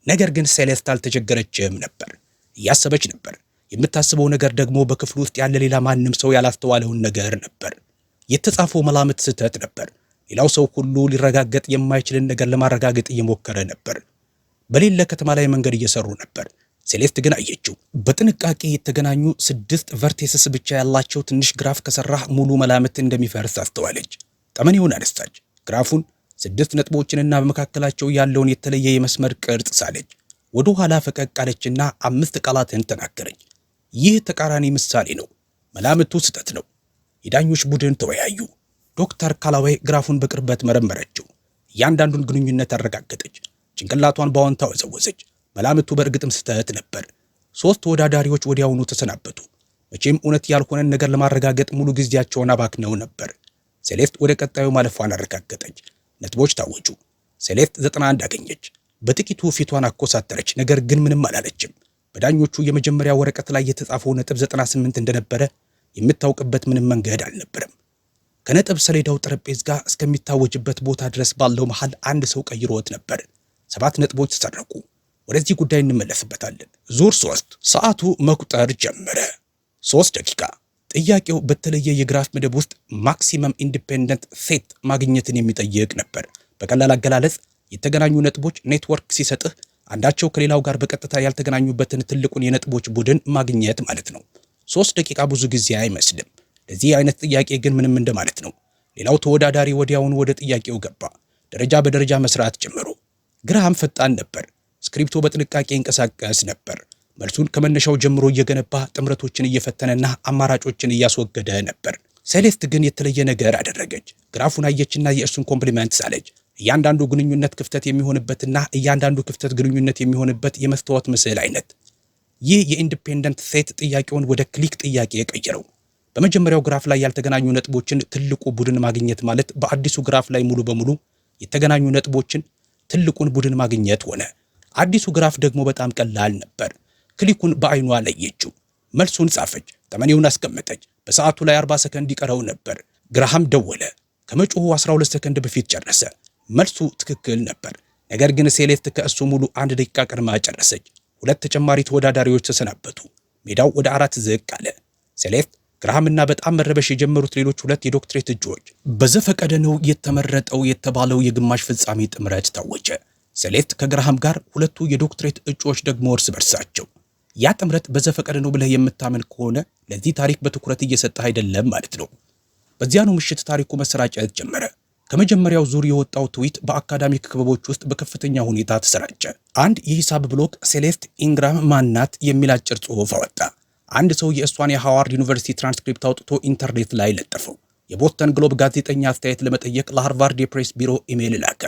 ነገር ግን ሴሌስት አልተቸገረችም ነበር። እያሰበች ነበር። የምታስበው ነገር ደግሞ በክፍሉ ውስጥ ያለ ሌላ ማንም ሰው ያላስተዋለውን ነገር ነበር። የተጻፈው መላምት ስህተት ነበር። ሌላው ሰው ሁሉ ሊረጋገጥ የማይችልን ነገር ለማረጋገጥ እየሞከረ ነበር። በሌለ ከተማ ላይ መንገድ እየሰሩ ነበር። ሴሌስት ግን አየችው። በጥንቃቄ የተገናኙ 6 ቨርቴስስ ብቻ ያላቸው ትንሽ ግራፍ ከሰራህ ሙሉ መላምት እንደሚፈርስ አስተዋለች። ጠመኔውን አነሳች። ግራፉን 6 ነጥቦችንና በመካከላቸው ያለውን የተለየ የመስመር ቅርጽ ሳለች። ወደ ኋላ ፈቀቅ አለችና 5 ቃላትን ተናገረች። ይህ ተቃራኒ ምሳሌ ነው። መላምቱ ስህተት ነው። የዳኞች ቡድን ተወያዩ። ዶክተር ካላዌይ ግራፉን በቅርበት መረመረችው። እያንዳንዱን ግንኙነት አረጋገጠች። ጭንቅላቷን በአዎንታ ወዘወዘች። መላምቱ በእርግጥም ስህተት ነበር። 3 ተወዳዳሪዎች ወዲያውኑ ተሰናበቱ። መቼም እውነት ያልሆነን ነገር ለማረጋገጥ ሙሉ ጊዜያቸውን አባክነው ነበር። ሴሌስት ወደ ቀጣዩ ማለፏን አረጋገጠች። ነጥቦች ታወጁ። ሴሌስት 91 አገኘች። በጥቂቱ ፊቷን አኮሳተረች። ነገር ግን ምንም አላለችም። በዳኞቹ የመጀመሪያ ወረቀት ላይ የተጻፈው ነጥብ 98 እንደነበረ የምታውቅበት ምንም መንገድ አልነበረም። ከነጥብ ሰሌዳው ጠረጴዛ ጋር እስከሚታወጅበት ቦታ ድረስ ባለው መሃል አንድ ሰው ቀይሮት ነበር። 7 ነጥቦች ተሰረቁ። ወደዚህ ጉዳይ እንመለስበታለን። ዙር 3 ሰዓቱ መቁጠር ጀመረ። 3 ደቂቃ። ጥያቄው በተለየ የግራፍ መደብ ውስጥ ማክሲመም ኢንዲፔንደንት ሴት ማግኘትን የሚጠይቅ ነበር። በቀላል አገላለጽ የተገናኙ ነጥቦች ኔትወርክ ሲሰጥህ አንዳቸው ከሌላው ጋር በቀጥታ ያልተገናኙበትን ትልቁን የነጥቦች ቡድን ማግኘት ማለት ነው። 3 ደቂቃ ብዙ ጊዜ አይመስልም። ለዚህ አይነት ጥያቄ ግን ምንም እንደማለት ነው። ሌላው ተወዳዳሪ ወዲያውኑ ወደ ጥያቄው ገባ። ደረጃ በደረጃ መስራት ጀመሩ። ግራሃም ፈጣን ነበር። ስክሪፕቶ በጥንቃቄ ይንቀሳቀስ ነበር። መልሱን ከመነሻው ጀምሮ እየገነባ ጥምረቶችን እየፈተነና አማራጮችን እያስወገደ ነበር። ሴሌስት ግን የተለየ ነገር አደረገች። ግራፉን አየችና የእርሱን ኮምፕሊመንት ሳለች። እያንዳንዱ ግንኙነት ክፍተት የሚሆንበትና እያንዳንዱ ክፍተት ግንኙነት የሚሆንበት የመስታወት ምስል አይነት። ይህ የኢንዲፔንደንት ሴት ጥያቄውን ወደ ክሊክ ጥያቄ የቀየረው። በመጀመሪያው ግራፍ ላይ ያልተገናኙ ነጥቦችን ትልቁ ቡድን ማግኘት ማለት በአዲሱ ግራፍ ላይ ሙሉ በሙሉ የተገናኙ ነጥቦችን ትልቁን ቡድን ማግኘት ሆነ። አዲሱ ግራፍ ደግሞ በጣም ቀላል ነበር። ክሊኩን በአይኗ ለየችው። መልሱን ጻፈች። ጠመኔውን አስቀመጠች። በሰዓቱ ላይ 40 ሰከንድ ይቀረው ነበር። ግራሃም ደወለ። ከመጮሁ 12 ሰከንድ በፊት ጨረሰ። መልሱ ትክክል ነበር። ነገር ግን ሴሌስት ከእሱ ሙሉ 1 ደቂቃ ቀድማ ጨረሰች። 2 ተጨማሪ ተወዳዳሪዎች ተሰናበቱ። ሜዳው ወደ 4 ዝቅ አለ። ሴሌስት ግራሃምና በጣም መረበሽ የጀመሩት ሌሎች 2 የዶክትሬት እጩዎች በዘፈቀደ ነው የተመረጠው የተባለው የግማሽ ፍጻሜ ጥምረት ታወጀ። ሴሌስት ከግራሃም ጋር፣ 2ቱ የዶክትሬት እጩዎች ደግሞ እርስ በርሳቸው። ያ ጥምረት በዘፈቀደ ነው ብለህ የምታምን ከሆነ ለዚህ ታሪክ በትኩረት እየሰጠህ አይደለም ማለት ነው። በዚያኑ ምሽት ታሪኩ መሰራጨት ጀመረ። ከመጀመሪያው ዙር የወጣው ትዊት በአካዳሚክ ክበቦች ውስጥ በከፍተኛ ሁኔታ ተሰራጨ። አንድ የሂሳብ ብሎግ ሴሌስት ኢንግራም ማናት የሚል አጭር ጽሑፍ አወጣ። አንድ ሰው የእሷን የሃዋርድ ዩኒቨርሲቲ ትራንስክሪፕት አውጥቶ ኢንተርኔት ላይ ለጠፈው። የቦስተን ግሎብ ጋዜጠኛ አስተያየት ለመጠየቅ ለሃርቫርድ የፕሬስ ቢሮ ኢሜይል ላከ።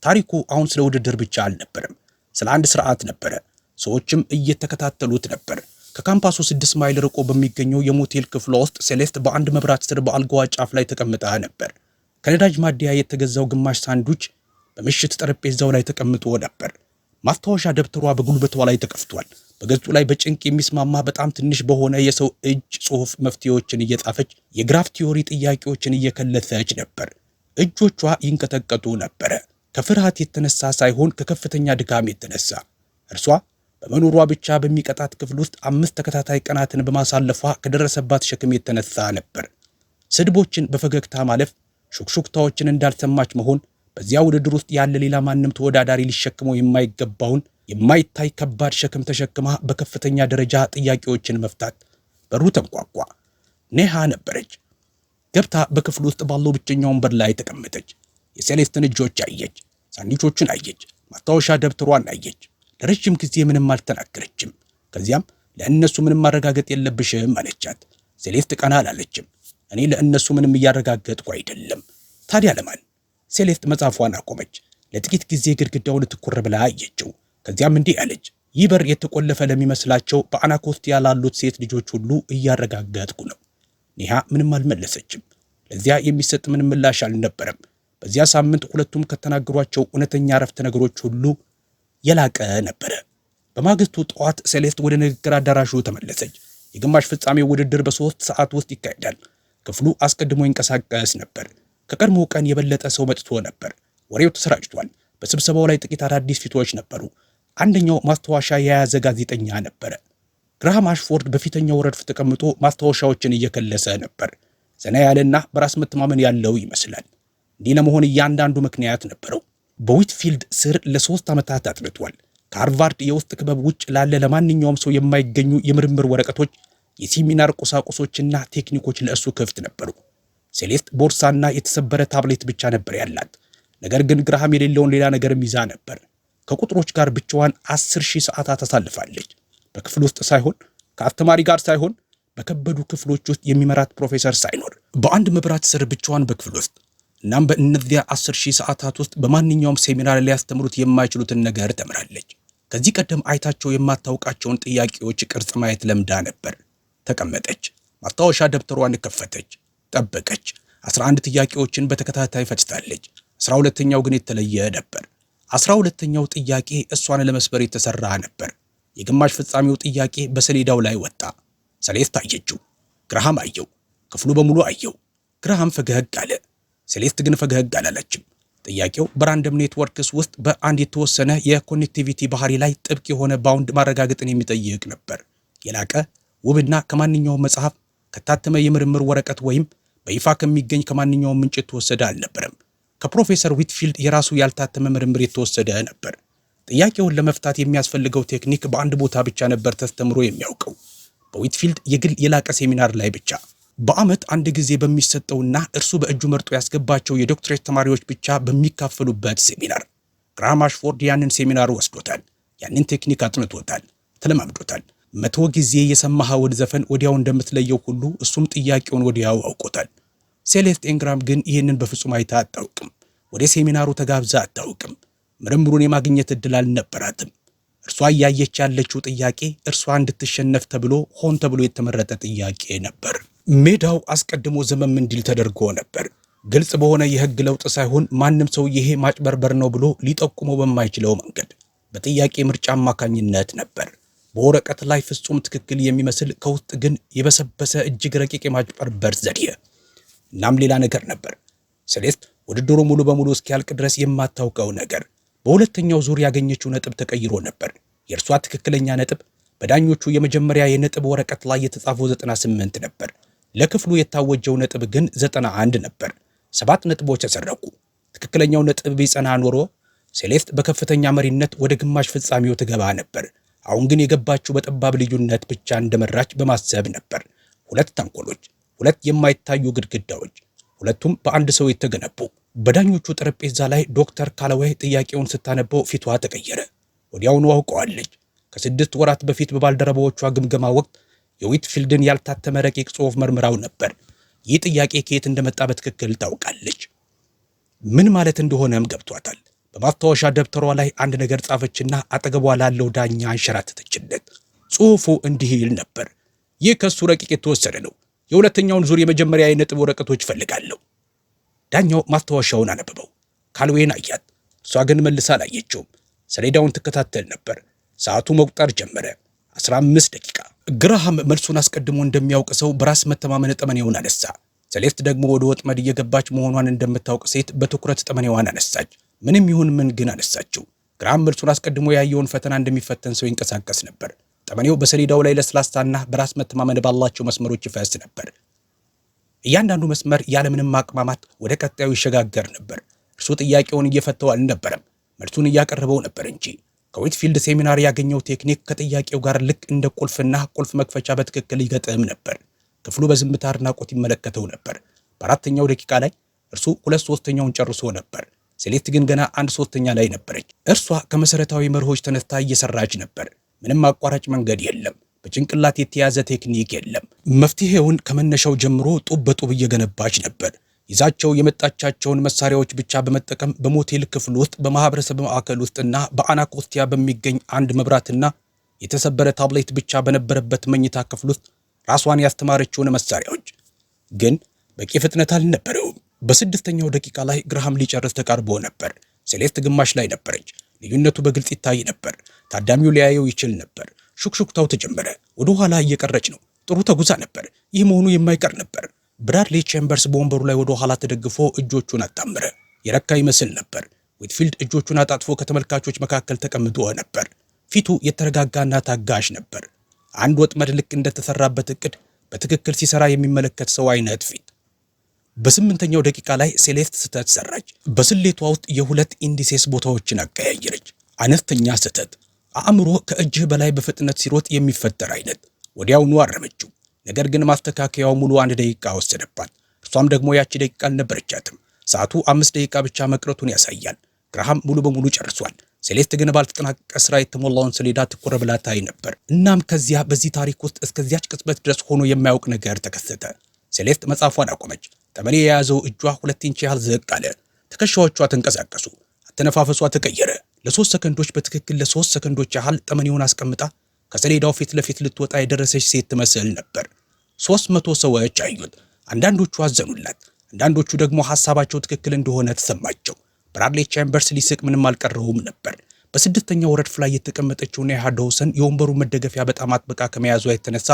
ታሪኩ አሁን ስለ ውድድር ብቻ አልነበረም፣ ስለ አንድ ስርዓት ነበረ። ሰዎችም እየተከታተሉት ነበር። ከካምፓሱ 6 ማይል ርቆ በሚገኘው የሞቴል ክፍሏ ውስጥ ሴሌስት በአንድ መብራት ስር በአልጋዋ ጫፍ ላይ ተቀምጣ ነበር። ከነዳጅ ማደያ የተገዛው ግማሽ ሳንዱች በምሽት ጠረጴዛው ላይ ተቀምጦ ነበር። ማስታወሻ ደብተሯ በጉልበቷ ላይ ተከፍቷል። በገጹ ላይ በጭንቅ የሚስማማ በጣም ትንሽ በሆነ የሰው እጅ ጽሑፍ መፍትሄዎችን እየጻፈች የግራፍ ቲዮሪ ጥያቄዎችን እየከለሰች ነበር። እጆቿ ይንቀጠቀጡ ነበረ። ከፍርሃት የተነሳ ሳይሆን ከከፍተኛ ድካም የተነሳ። እርሷ በመኖሯ ብቻ በሚቀጣት ክፍል ውስጥ 5 ተከታታይ ቀናትን በማሳለፏ ከደረሰባት ሸክም የተነሳ ነበር። ስድቦችን በፈገግታ ማለፍ፣ ሹክሹክታዎችን እንዳልሰማች መሆን፣ በዚያ ውድድር ውስጥ ያለ ሌላ ማንም ተወዳዳሪ ሊሸክመው የማይገባውን የማይታይ ከባድ ሸክም ተሸክማ በከፍተኛ ደረጃ ጥያቄዎችን መፍታት፣ በሩ ተንኳኳ። ኔሃ ነበረች። ገብታ በክፍሉ ውስጥ ባለው ብቸኛው ወንበር ላይ ተቀመጠች። የሴሌስትን እጆች አየች። ሳንዲቾቹን አየች። ማስታወሻ ደብተሯን አየች። ለረጅም ጊዜ ምንም አልተናገረችም። ከዚያም ለእነሱ ምንም ማረጋገጥ የለብሽም አለቻት። ሴሌስት ቀና አላለችም። እኔ ለእነሱ ምንም እያረጋገጥኩ አይደለም። ታዲያ ለማን? ሴሌስት መጽሐፏን አቆመች። ለጥቂት ጊዜ ግድግዳውን ትኩር ብላ አየችው። ከዚያም እንዲህ አለች። ይህ በር የተቆለፈ ለሚመስላቸው በአናኮስቲያ ላሉት ሴት ልጆች ሁሉ እያረጋገጥኩ ነው። ኒሃ ምንም አልመለሰችም። ለዚያ የሚሰጥ ምንም ምላሽ አልነበረም። በዚያ ሳምንት ሁለቱም ከተናገሯቸው እውነተኛ አረፍተ ነገሮች ሁሉ የላቀ ነበረ። በማግስቱ ጠዋት ሴሌስት ወደ ንግግር አዳራሹ ተመለሰች። የግማሽ ፍጻሜ ውድድር በ3 ሰዓት ውስጥ ይካሄዳል። ክፍሉ አስቀድሞ ይንቀሳቀስ ነበር። ከቀድሞ ቀን የበለጠ ሰው መጥቶ ነበር። ወሬው ተሰራጭቷል። በስብሰባው ላይ ጥቂት አዳዲስ ፊቶች ነበሩ። አንደኛው ማስታወሻ የያዘ ጋዜጠኛ ነበረ። ግራሃም አሽፎርድ በፊተኛው ረድፍ ተቀምጦ ማስታወሻዎችን እየከለሰ ነበር። ዘና ያለና በራስ መተማመን ያለው ይመስላል። እንዲህ ለመሆን እያንዳንዱ ምክንያት ነበረው። በዊትፊልድ ስር ለ3 ዓመታት አጥንቷል። ከሃርቫርድ የውስጥ ክበብ ውጭ ላለ ለማንኛውም ሰው የማይገኙ የምርምር ወረቀቶች፣ የሴሚናር ቁሳቁሶችና ቴክኒኮች ለእሱ ክፍት ነበሩ። ሴሌስት ቦርሳና የተሰበረ ታብሌት ብቻ ነበር ያላት። ነገር ግን ግራሃም የሌለውን ሌላ ነገርም ይዛ ነበር። ከቁጥሮች ጋር ብቻዋን 10,000 ሰዓታት ታሳልፋለች። በክፍል ውስጥ ሳይሆን ከአስተማሪ ጋር ሳይሆን በከበዱ ክፍሎች ውስጥ የሚመራት ፕሮፌሰር ሳይኖር በአንድ መብራት ስር ብቻዋን በክፍል ውስጥ። እናም በእነዚያ 10,000 ሰዓታት ውስጥ በማንኛውም ሴሚናር ሊያስተምሩት የማይችሉትን ነገር ተምራለች። ከዚህ ቀደም አይታቸው የማታውቃቸውን ጥያቄዎች ቅርጽ ማየት ለምዳ ነበር። ተቀመጠች። ማስታወሻ ደብተሯን ከፈተች። ጠበቀች። 11 ጥያቄዎችን በተከታታይ ፈትታለች። 12ኛው ግን የተለየ ነበር። 12ኛው ጥያቄ እሷን ለመስበር የተሰራ ነበር። የግማሽ ፍጻሜው ጥያቄ በሰሌዳው ላይ ወጣ። ሴሌስት አየችው። ግራሃም አየው። ክፍሉ በሙሉ አየው። ግራሃም ፈገግ አለ። ሴሌስት ግን ፈገግ አላለችም። ጥያቄው በራንደም ኔትወርክስ ውስጥ በአንድ የተወሰነ የኮኔክቲቪቲ ባህሪ ላይ ጥብቅ የሆነ ባውንድ ማረጋገጥን የሚጠይቅ ነበር። የላቀ ውብና ከማንኛውም መጽሐፍ፣ ከታተመ የምርምር ወረቀት ወይም በይፋ ከሚገኝ ከማንኛውም ምንጭ የተወሰደ አልነበረም። ከፕሮፌሰር ዊትፊልድ የራሱ ያልታተመ ምርምር የተወሰደ ነበር። ጥያቄውን ለመፍታት የሚያስፈልገው ቴክኒክ በአንድ ቦታ ብቻ ነበር ተስተምሮ የሚያውቀው፣ በዊትፊልድ የግል የላቀ ሴሚናር ላይ ብቻ። በዓመት አንድ ጊዜ በሚሰጠውና እርሱ በእጁ መርጦ ያስገባቸው የዶክትሬት ተማሪዎች ብቻ በሚካፈሉበት ሴሚናር። ግራሃም አሽፎርድ ያንን ሴሚናር ወስዶታል። ያንን ቴክኒክ አጥንቶታል፣ ተለማምዶታል። 100 ጊዜ የሰማኸውን ዘፈን ወዲያው እንደምትለየው ሁሉ እሱም ጥያቄውን ወዲያው አውቆታል። ሴሌስት ኢንግራም ግን ይህንን በፍጹም አይታ አታውቅም። ወደ ሴሚናሩ ተጋብዛ አታውቅም። ምርምሩን የማግኘት ዕድል አልነበራትም። እርሷ እያየች ያለችው ጥያቄ እርሷ እንድትሸነፍ ተብሎ ሆን ተብሎ የተመረጠ ጥያቄ ነበር። ሜዳው አስቀድሞ ዘመም እንዲል ተደርጎ ነበር። ግልጽ በሆነ የሕግ ለውጥ ሳይሆን ማንም ሰው ይሄ ማጭበርበር ነው ብሎ ሊጠቁመው በማይችለው መንገድ በጥያቄ ምርጫ አማካኝነት ነበር። በወረቀት ላይ ፍጹም ትክክል የሚመስል ከውስጥ ግን የበሰበሰ እጅግ ረቂቅ የማጭበርበር ዘዴ። እናም ሌላ ነገር ነበር። ሴሌስት ውድድሩ ሙሉ በሙሉ እስኪያልቅ ድረስ የማታውቀው ነገር። በሁለተኛው ዙር ያገኘችው ነጥብ ተቀይሮ ነበር። የእርሷ ትክክለኛ ነጥብ በዳኞቹ የመጀመሪያ የነጥብ ወረቀት ላይ የተጻፈው 98 ነበር። ለክፍሉ የታወጀው ነጥብ ግን 91 ነበር። 7 ነጥቦች ተሰረቁ። ትክክለኛው ነጥብ ቢጸና ኖሮ ሴሌስት በከፍተኛ መሪነት ወደ ግማሽ ፍጻሜው ትገባ ነበር። አሁን ግን የገባችው በጠባብ ልዩነት ብቻ እንደመራች በማሰብ ነበር። 2 ተንኮሎች፣ 2 የማይታዩ ግድግዳዎች፣ ሁለቱም በአንድ ሰው የተገነቡ። በዳኞቹ ጠረጴዛ ላይ ዶክተር ካለዌይ ጥያቄውን ስታነበው ፊቷ ተቀየረ። ወዲያውኑ አውቀዋለች። ከ6 ወራት በፊት በባልደረባዎቿ ግምገማ ወቅት የዊትፊልድን ያልታተመ ረቂቅ ጽሑፍ መርምራው ነበር። ይህ ጥያቄ ከየት እንደመጣ በትክክል ታውቃለች። ምን ማለት እንደሆነም ገብቷታል። በማስታወሻ ደብተሯ ላይ አንድ ነገር ጻፈችና አጠገቧ ላለው ዳኛ አንሸራተተችለት። ጽሑፉ እንዲህ ይል ነበር። ይህ ከሱ ረቂቅ የተወሰደ ነው። የሁለተኛውን ዙር የመጀመሪያ የነጥብ ወረቀቶች እፈልጋለሁ። ዳኛው ማስታወሻውን አነበበው። ካልዌይን አያት። እሷ ግን መልሳ አላየችውም። ሰሌዳውን ትከታተል ነበር። ሰዓቱ መቁጠር ጀመረ። 15 ደቂቃ። ግራሃም መልሱን አስቀድሞ እንደሚያውቅ ሰው በራስ መተማመን ጠመኔውን አነሳ። ሴሌስት ደግሞ ወደ ወጥመድ እየገባች መሆኗን እንደምታውቅ ሴት በትኩረት ጠመኔዋን አነሳች። ምንም ይሁን ምን ግን አነሳችው። ግራሃም መልሱን አስቀድሞ ያየውን ፈተና እንደሚፈተን ሰው ይንቀሳቀስ ነበር። ጠመኔው በሰሌዳው ላይ ለስላሳና በራስ መተማመን ባላቸው መስመሮች ይፈስ ነበር። እያንዳንዱ መስመር ያለምንም ማቅማማት ወደ ቀጣዩ ይሸጋገር ነበር። እርሱ ጥያቄውን እየፈተው አልነበረም፣ መልሱን እያቀረበው ነበር እንጂ። ከዊትፊልድ ሴሚናር ያገኘው ቴክኒክ ከጥያቄው ጋር ልክ እንደ ቁልፍና ቁልፍ መክፈቻ በትክክል ይገጥም ነበር። ክፍሉ በዝምታ አድናቆት ይመለከተው ነበር። በአራተኛው ደቂቃ ላይ እርሱ 2/3ኛውን ጨርሶ ነበር። ሴሌስት ግን ገና 1/3ኛ ላይ ነበረች። እርሷ ከመሰረታዊ መርሆች ተነስታ እየሰራች ነበር። ምንም አቋራጭ መንገድ የለም። በጭንቅላት የተያዘ ቴክኒክ የለም። መፍትሄውን ከመነሻው ጀምሮ ጡብ በጡብ እየገነባች ነበር። ይዛቸው የመጣቻቸውን መሳሪያዎች ብቻ በመጠቀም በሞቴል ክፍል ውስጥ፣ በማህበረሰብ ማዕከል ውስጥና በአናኮስቲያ በሚገኝ አንድ መብራትና የተሰበረ ታብሌት ብቻ በነበረበት መኝታ ክፍል ውስጥ ራሷን ያስተማረችውን መሳሪያዎች ግን በቂ ፍጥነት አልነበረውም። በስድስተኛው ደቂቃ ላይ ግርሃም ሊጨርስ ተቃርቦ ነበር። ሴሌስት ግማሽ ላይ ነበረች። ልዩነቱ በግልጽ ይታይ ነበር። ታዳሚው ሊያየው ይችል ነበር። ሹክሹክታው ተጀመረ። ወደ ኋላ እየቀረች ነው። ጥሩ ተጉዛ ነበር። ይህ መሆኑ የማይቀር ነበር። ብራድሊ ቼምበርስ በወንበሩ ላይ ወደ ኋላ ተደግፎ እጆቹን አጣመረ። የረካ ይመስል ነበር። ዊትፊልድ እጆቹን አጣጥፎ ከተመልካቾች መካከል ተቀምጦ ነበር። ፊቱ የተረጋጋና ታጋሽ ነበር። አንድ ወጥመድ ልክ እንደተሰራበት እቅድ በትክክል ሲሰራ የሚመለከት ሰው አይነት ፊት። በስምንተኛው ደቂቃ ላይ ሴሌስት ስህተት ሰራች። በስሌቷ ውስጥ የሁለት ኢንዲሴስ ቦታዎችን አቀያየረች። አነስተኛ ስህተት፣ አእምሮ ከእጅህ በላይ በፍጥነት ሲሮጥ የሚፈጠር አይነት። ወዲያውኑ አረመችው። ነገር ግን ማስተካከያው ሙሉ 1 ደቂቃ ወሰደባት። እርሷም ደግሞ ያቺ ደቂቃ አልነበረቻትም። ሰዓቱ 5 ደቂቃ ብቻ መቅረቱን ያሳያል። ግርሃም ሙሉ በሙሉ ጨርሷል። ሴሌስት ግን ባልተጠናቀቀ ስራ የተሞላውን ሰሌዳ ትኩር ብላ ታይ ነበር። እናም ከዚያ በዚህ ታሪክ ውስጥ እስከዚያች ቅጽበት ድረስ ሆኖ የማያውቅ ነገር ተከሰተ። ሴሌስት መጻፏን አቆመች። ጠመኔ የያዘው እጇ 2 ኢንች ያህል ዝቅ አለ። ትከሻዎቿ ተንቀሳቀሱ። አተነፋፈሷ ተቀየረ። ለ3 ሰከንዶች በትክክል ለ3 ሰከንዶች ያህል ጠመኔውን አስቀምጣ ከሰሌዳው ፊት ለፊት ልትወጣ የደረሰች ሴት ትመስል ነበር። 300 ሰዎች አዩት። አንዳንዶቹ አዘኑላት፣ አንዳንዶቹ ደግሞ ሐሳባቸው ትክክል እንደሆነ ተሰማቸው። ብራድሊ ቼምበርስ ሊስቅ ምንም አልቀረውም ነበር። በስድስተኛው ረድፍ ላይ የተቀመጠችው ኔሃ ዶውሰን የወንበሩ መደገፊያ በጣም አጥብቃ ከመያዟ የተነሳ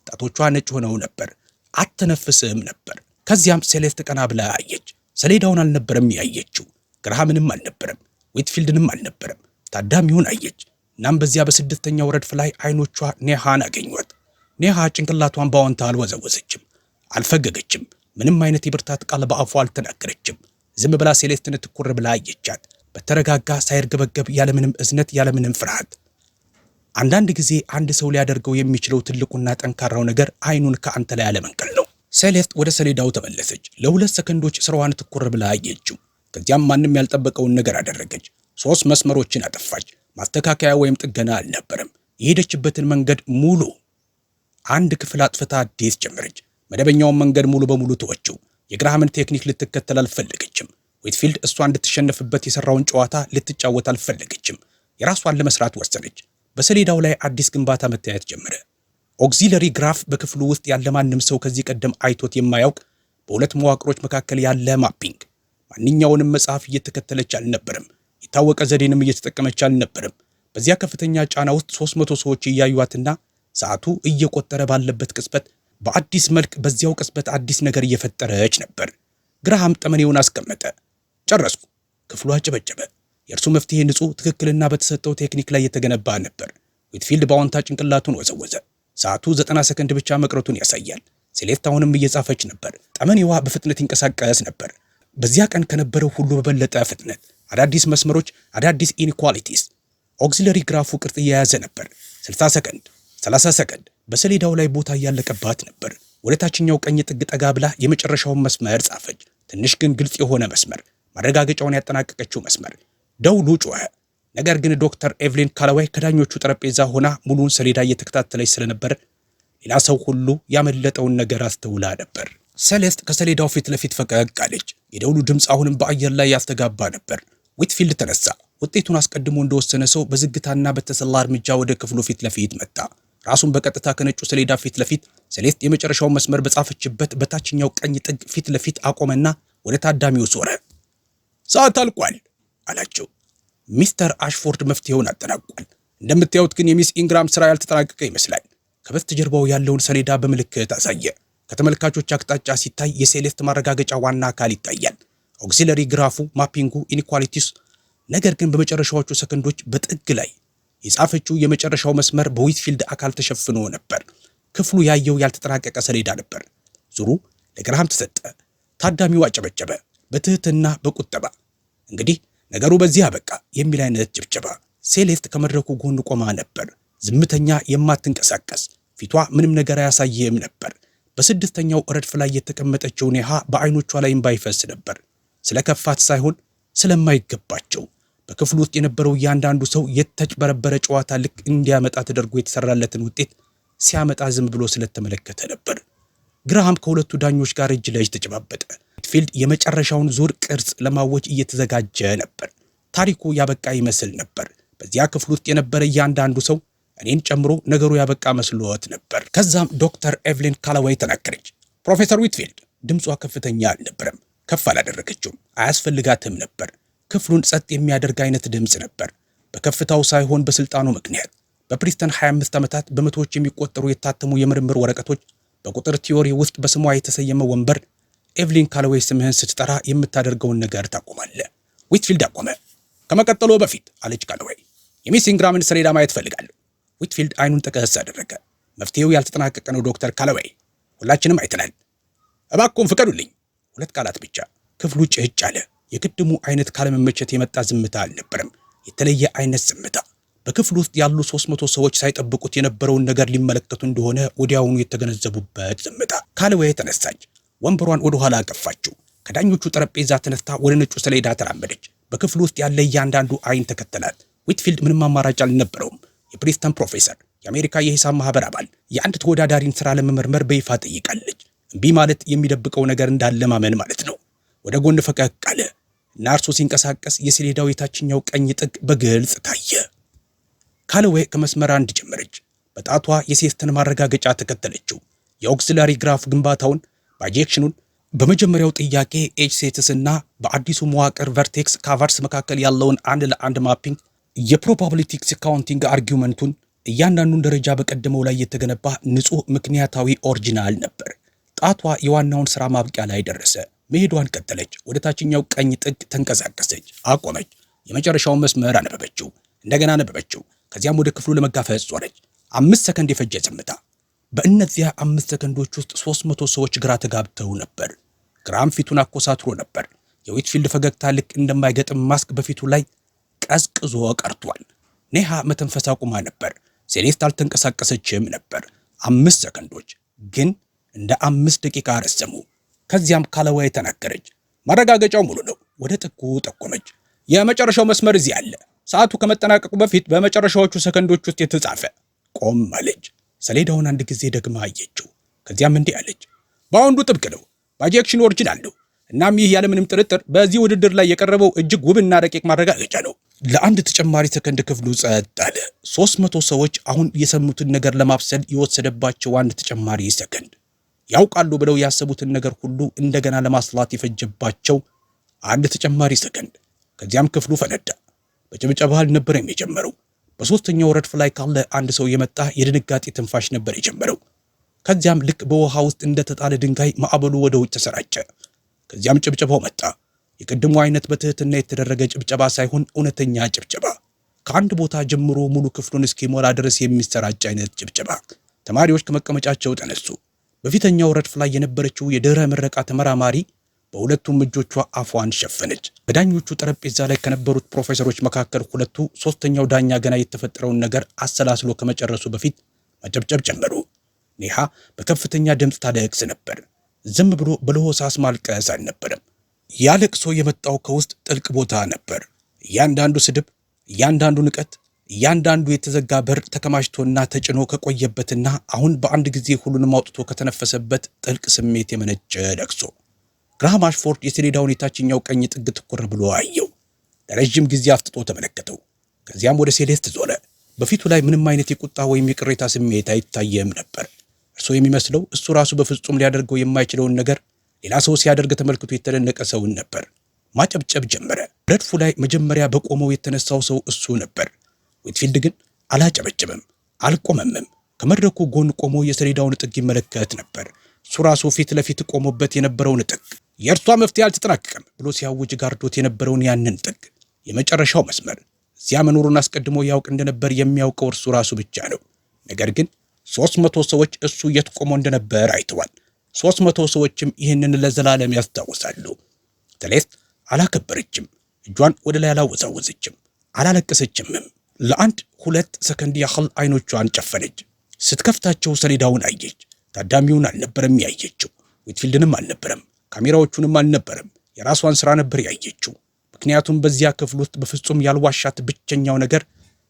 ጣቶቿ ነጭ ሆነው ነበር። አትነፍስም ነበር። ከዚያም ሴሌስት ቀና ብላ አየች። ሰሌዳውን አልነበረም ያየችው። ግርሃምንም አልነበረም፣ ዊትፊልድንም አልነበረም። ታዳሚውን አየች። እናም በዚያ በስድስተኛው ረድፍ ላይ አይኖቿ ኔሃን አገኟት። ኔሃ ጭንቅላቷን በአዎንታ አልወዘወዘችም፣ አልፈገገችም። ምንም አይነት የብርታት ቃል በአፏ አልተናገረችም። ዝም ብላ ሴሌስትን ትኩር ብላ አየቻት፣ በተረጋጋ ሳይርገበገብ፣ ያለምንም እዝነት፣ ያለምንም ፍርሃት። አንዳንድ ጊዜ አንድ ሰው ሊያደርገው የሚችለው ትልቁና ጠንካራው ነገር አይኑን ከአንተ ላይ አለመንቀል ነው። ሴሌስት ወደ ሰሌዳው ተመለሰች። ለ2 ሰከንዶች ስራዋን ትኩር ብላ አየችው። ከዚያም ማንም ያልጠበቀውን ነገር አደረገች። 3 መስመሮችን አጠፋች። ማስተካከያ ወይም ጥገና አልነበረም። የሄደችበትን መንገድ ሙሉ አንድ ክፍል አጥፍታ አዲስ ጀመረች። መደበኛውን መንገድ ሙሉ በሙሉ ተወችው። የግርሃምን ቴክኒክ ልትከተል አልፈለገችም። ዊትፊልድ እሷ እንድትሸነፍበት የሰራውን ጨዋታ ልትጫወት አልፈለገችም። የራሷን ለመስራት ወሰነች። በሰሌዳው ላይ አዲስ ግንባታ መታየት ጀመረ። ኦግዚለሪ ግራፍ በክፍሉ ውስጥ ያለ ማንም ሰው ከዚህ ቀደም አይቶት የማያውቅ በሁለት መዋቅሮች መካከል ያለ ማፒንግ። ማንኛውንም መጽሐፍ እየተከተለች አልነበረም። የታወቀ ዘዴንም እየተጠቀመች አልነበረም። በዚያ ከፍተኛ ጫና ውስጥ 300 ሰዎች እያዩዋትና ሰዓቱ እየቆጠረ ባለበት ቅጽበት በአዲስ መልክ በዚያው ቅጽበት አዲስ ነገር እየፈጠረች ነበር። ግርሃም ጠመኔውን አስቀመጠ። ጨረስኩ። ክፍሉ አጨበጨበ። የእርሱ መፍትሄ ንጹህ፣ ትክክልና በተሰጠው ቴክኒክ ላይ የተገነባ ነበር። ዊትፊልድ በአዎንታ ጭንቅላቱን ወዘወዘ። ሰዓቱ 90 ሰከንድ ብቻ መቅረቱን ያሳያል። ሴሌስት አሁንም እየጻፈች ነበር። ጠመኔዋ በፍጥነት ይንቀሳቀስ ነበር። በዚያ ቀን ከነበረው ሁሉ በበለጠ ፍጥነት። አዳዲስ መስመሮች፣ አዳዲስ ኢንኳሊቲስ። ኦግዚለሪ ግራፉ ቅርጽ እየያዘ ነበር። 60 ሰከንድ፣ 30 ሰከንድ። በሰሌዳው ላይ ቦታ እያለቀባት ነበር። ወደ ታችኛው ቀኝ ጥግ ጠጋ ብላ የመጨረሻውን መስመር ጻፈች። ትንሽ ግን ግልጽ የሆነ መስመር፣ ማረጋገጫውን ያጠናቀቀችው መስመር። ደውሉ ጮኸ። ነገር ግን ዶክተር ኤቭሊን ካላዌይ ከዳኞቹ ጠረጴዛ ሆና ሙሉውን ሰሌዳ እየተከታተለች ስለነበር ሌላ ሰው ሁሉ ያመለጠውን ነገር አስተውላ ነበር። ሴሌስት ከሰሌዳው ፊት ለፊት ፈቀቅ አለች። የደውሉ ድምፅ አሁንም በአየር ላይ ያስተጋባ ነበር። ዊትፊልድ ተነሳ። ውጤቱን አስቀድሞ እንደወሰነ ሰው በዝግታና በተሰላ እርምጃ ወደ ክፍሉ ፊት ለፊት መጣ። ራሱን በቀጥታ ከነጩ ሰሌዳ ፊት ለፊት ሴሌስት የመጨረሻውን መስመር በጻፈችበት በታችኛው ቀኝ ጥግ ፊት ለፊት አቆመና ወደ ታዳሚው ዞረ። ሰዓት አልቋል አላቸው። ሚስተር አሽፎርድ መፍትሄውን አጠናቋል። እንደምታዩት ግን የሚስ ኢንግራም ስራ ያልተጠናቀቀ ይመስላል። ከበስተጀርባው ያለውን ሰሌዳ በምልክት አሳየ። ከተመልካቾች አቅጣጫ ሲታይ የሴሌስት ማረጋገጫ ዋና አካል ይታያል። ኦግዚለሪ ግራፉ፣ ማፒንጉ፣ ኢኒኳሊቲስ። ነገር ግን በመጨረሻዎቹ ሰከንዶች በጥግ ላይ የጻፈችው የመጨረሻው መስመር በዊትፊልድ አካል ተሸፍኖ ነበር። ክፍሉ ያየው ያልተጠናቀቀ ሰሌዳ ነበር። ዙሩ ለግርሃም ተሰጠ። ታዳሚው አጨበጨበ፣ በትህትና በቁጠባ። እንግዲህ ነገሩ በዚህ አበቃ የሚል አይነት ጭብጨባ። ሴሌስት ከመድረኩ ጎን ቆማ ነበር። ዝምተኛ፣ የማትንቀሳቀስ፣ ፊቷ ምንም ነገር አያሳየም ነበር። በስድስተኛው ረድፍ ላይ የተቀመጠችው ኔሃ በአይኖቿ ላይ እንባ ይፈስ ነበር። ስለከፋት ሳይሆን ስለማይገባቸው። በክፍሉ ውስጥ የነበረው እያንዳንዱ ሰው የተጭበረበረ ጨዋታ ልክ እንዲያመጣ ተደርጎ የተሰራለትን ውጤት ሲያመጣ ዝም ብሎ ስለተመለከተ ነበር። ግራሃም ከሁለቱ ዳኞች ጋር እጅ ለእጅ ተጨባበጠ። ዊትፊልድ የመጨረሻውን ዙር ቅርጽ ለማወጅ እየተዘጋጀ ነበር። ታሪኩ ያበቃ ይመስል ነበር። በዚያ ክፍል ውስጥ የነበረ እያንዳንዱ ሰው እኔን ጨምሮ ነገሩ ያበቃ መስሎት ነበር። ከዛም ዶክተር ኤቭሊን ካላዌይ ተናገረች። ፕሮፌሰር ዊትፊልድ። ድምጿ ከፍተኛ አልነበረም፣ ከፍ አላደረገችውም፣ አያስፈልጋትም ነበር። ክፍሉን ጸጥ የሚያደርግ አይነት ድምፅ ነበር። በከፍታው ሳይሆን በስልጣኑ ምክንያት። በፕሪስተን 25 ዓመታት በመቶዎች የሚቆጠሩ የታተሙ የምርምር ወረቀቶች፣ በቁጥር ቲዮሪ ውስጥ በስሟ የተሰየመ ወንበር። ኤቭሊን ካላዌይ ስምህን ስትጠራ የምታደርገውን ነገር ታቆማለህ። ዊትፊልድ አቆመ። ከመቀጠሉ በፊት አለች ካላዌይ፣ የሚስ ኢንግራምን ሰሌዳ ማየት ፈልጋለሁ። ዊትፊልድ አይኑን ጠቀስ አደረገ። መፍትሄው ያልተጠናቀቀ ነው ዶክተር ካላዌይ፣ ሁላችንም አይተናል። እባክዎን ፍቀዱልኝ። ሁለት ቃላት ብቻ። ክፍሉ ጭጭ አለ። የቅድሙ አይነት ካለመመቸት የመጣ ዝምታ አልነበረም፣ የተለየ አይነት ዝምታ። በክፍሉ ውስጥ ያሉ 300 ሰዎች ሳይጠብቁት የነበረውን ነገር ሊመለከቱ እንደሆነ ወዲያውኑ የተገነዘቡበት ዝምታ። ካላዌይ ተነሳች። ወንበሯን ወደ ኋላ አቀፋችው። ከዳኞቹ ጠረጴዛ ተነስታ ወደ ነጩ ሰሌዳ ተራመደች። በክፍሉ ውስጥ ያለ እያንዳንዱ አይን ተከተላት። ዊትፊልድ ምንም አማራጭ አልነበረውም። የፕሪስተን ፕሮፌሰር፣ የአሜሪካ የሂሳብ ማህበር አባል፣ የአንድ ተወዳዳሪን ስራ ለመመርመር በይፋ ጠይቃለች። እምቢ ማለት የሚደብቀው ነገር እንዳለ ማመን ማለት ነው። ወደ ጎን ፈቀቅ አለ እና እርሱ ሲንቀሳቀስ የሰሌዳው የታችኛው ቀኝ ጥግ በግልጽ ታየ። ካላዌይ ከመስመር አንድ ጀመረች። በጣቷ የሴስተን ማረጋገጫ ተከተለችው። የኦክሲላሪ ግራፍ ግንባታውን፣ ባይጀክሽኑን፣ በመጀመሪያው ጥያቄ ኤጅ ሴትስ እና በአዲሱ መዋቅር ቨርቴክስ ካቨርስ መካከል ያለውን አንድ ለአንድ ማፒንግ፣ የፕሮባቢሊቲክስ ካውንቲንግ አርጊውመንቱን፣ እያንዳንዱን ደረጃ በቀደመው ላይ የተገነባ ንጹህ ምክንያታዊ ኦሪጂናል ነበር። ጣቷ የዋናውን ሥራ ማብቂያ ላይ ደረሰ። መሄዷን ቀጠለች። ወደ ታችኛው ቀኝ ጥግ ተንቀሳቀሰች። አቆመች። የመጨረሻውን መስመር አነበበችው። እንደገና አነበበችው። ከዚያም ወደ ክፍሉ ለመጋፈጥ ዞረች። 5 ሰከንድ የፈጀ ዝምታ። በእነዚያ 5 ሰከንዶች ውስጥ 300 ሰዎች ግራ ተጋብተው ነበር። ግራም ፊቱን አኮሳትሮ ነበር። የዊትፊልድ ፈገግታ ልክ እንደማይገጥም ማስክ በፊቱ ላይ ቀዝቅዞ ቀርቷል። ኔሃ መተንፈስ አቁማ ነበር። ሴሌስት አልተንቀሳቀሰችም ነበር። 5 ሰከንዶች ግን እንደ 5 ደቂቃ ረዘሙ። ከዚያም ካላዌይ ተናገረች። ማረጋገጫው ሙሉ ነው። ወደ ጥጉ ጠቆመች። የመጨረሻው መስመር እዚህ አለ። ሰዓቱ ከመጠናቀቁ በፊት በመጨረሻዎቹ ሰከንዶች ውስጥ የተጻፈ። ቆም አለች። ሰሌዳውን አንድ ጊዜ ደግማ አየችው። ከዚያም እንዲህ አለች። ባውንዱ ጥብቅ ነው። ባይጀክሽኑ ኦሪጂናል ነው። እናም ይህ ያለምንም ጥርጥር በዚህ ውድድር ላይ የቀረበው እጅግ ውብና ረቂቅ ማረጋገጫ ነው። ለአንድ ተጨማሪ ሰከንድ ክፍሉ ጸጥ አለ። 300 ሰዎች አሁን የሰሙትን ነገር ለማብሰል የወሰደባቸው አንድ ተጨማሪ ሰከንድ፣ ያውቃሉ ብለው ያሰቡትን ነገር ሁሉ እንደገና ለማስላት የፈጀባቸው አንድ ተጨማሪ ሰከንድ። ከዚያም ክፍሉ ፈነዳ። በጭብጨባ አልነበረም የጀመረው። በሶስተኛው ረድፍ ላይ ካለ አንድ ሰው የመጣ የድንጋጤ ትንፋሽ ነበር የጀመረው። ከዚያም ልክ በውሃ ውስጥ እንደተጣለ ድንጋይ ማዕበሉ ወደ ውጭ ተሰራጨ። ከዚያም ጭብጨባው መጣ። የቅድሙ አይነት በትህትና የተደረገ ጭብጨባ ሳይሆን እውነተኛ ጭብጨባ። ከአንድ ቦታ ጀምሮ ሙሉ ክፍሉን እስኪሞላ ድረስ የሚሰራጭ አይነት ጭብጨባ። ተማሪዎች ከመቀመጫቸው ተነሱ። በፊተኛው ረድፍ ላይ የነበረችው የድህረ ምረቃ ተመራማሪ በሁለቱም እጆቿ አፏን ሸፈነች። በዳኞቹ ጠረጴዛ ላይ ከነበሩት ፕሮፌሰሮች መካከል ሁለቱ ሶስተኛው ዳኛ ገና የተፈጠረውን ነገር አሰላስሎ ከመጨረሱ በፊት መጨብጨብ ጀመሩ። ኔሃ በከፍተኛ ድምፅ ታለቅስ ነበር። ዝም ብሎ በለሆሳስ ማልቀስ አልነበረም። ያ ለቅሶ የመጣው ከውስጥ ጥልቅ ቦታ ነበር። እያንዳንዱ ስድብ፣ እያንዳንዱ ንቀት፣ እያንዳንዱ የተዘጋ በር ተከማችቶና ተጭኖ ከቆየበትና አሁን በአንድ ጊዜ ሁሉንም አውጥቶ ከተነፈሰበት ጥልቅ ስሜት የመነጨ ለቅሶ። ግራሃም አሽፎርድ የሰሌዳውን የታችኛው ቀኝ ጥግ ትኩር ብሎ አየው። ለረጅም ጊዜ አፍጥጦ ተመለከተው። ከዚያም ወደ ሴሌስት ዞረ። በፊቱ ላይ ምንም አይነት የቁጣ ወይም የቅሬታ ስሜት አይታየም ነበር። እርሱ የሚመስለው እሱ ራሱ በፍጹም ሊያደርገው የማይችለውን ነገር ሌላ ሰው ሲያደርግ ተመልክቶ የተደነቀ ሰውን ነበር። ማጨብጨብ ጀመረ። ረድፉ ላይ መጀመሪያ በቆመው የተነሳው ሰው እሱ ነበር። ዊትፊልድ ግን አላጨበጨበም፣ አልቆመምም። ከመድረኩ ጎን ቆሞ የሰሌዳውን ጥግ ይመለከት ነበር። እሱ ራሱ ፊት ለፊት ቆሞበት የነበረውን ጥግ፣ የእርሷ መፍትሄ አልተጠናቀቀም ብሎ ሲያውጅ ጋርዶት የነበረውን ያንን ጥግ፣ የመጨረሻው መስመር እዚያ መኖሩን አስቀድሞ ያውቅ እንደነበር የሚያውቀው እርሱ ራሱ ብቻ ነው። ነገር ግን 300 ሰዎች እሱ የት ቆሞ እንደነበር አይተዋል። 300 ሰዎችም ይህንን ለዘላለም ያስታውሳሉ። ሴሌስት አላከበረችም። እጇን ወደ ላይ አላወዛወዘችም፣ አላለቀሰችምም። ለአንድ 2 ሰከንድ ያህል አይኖቿን ጨፈነች። ስትከፍታቸው ሰሌዳውን አየች። ታዳሚውን አልነበረም ያየችው፣ ዊትፊልድንም አልነበረም፣ ካሜራዎቹንም አልነበረም። የራሷን ስራ ነበር ያየችው። ምክንያቱም በዚያ ክፍል ውስጥ በፍጹም ያልዋሻት ብቸኛው ነገር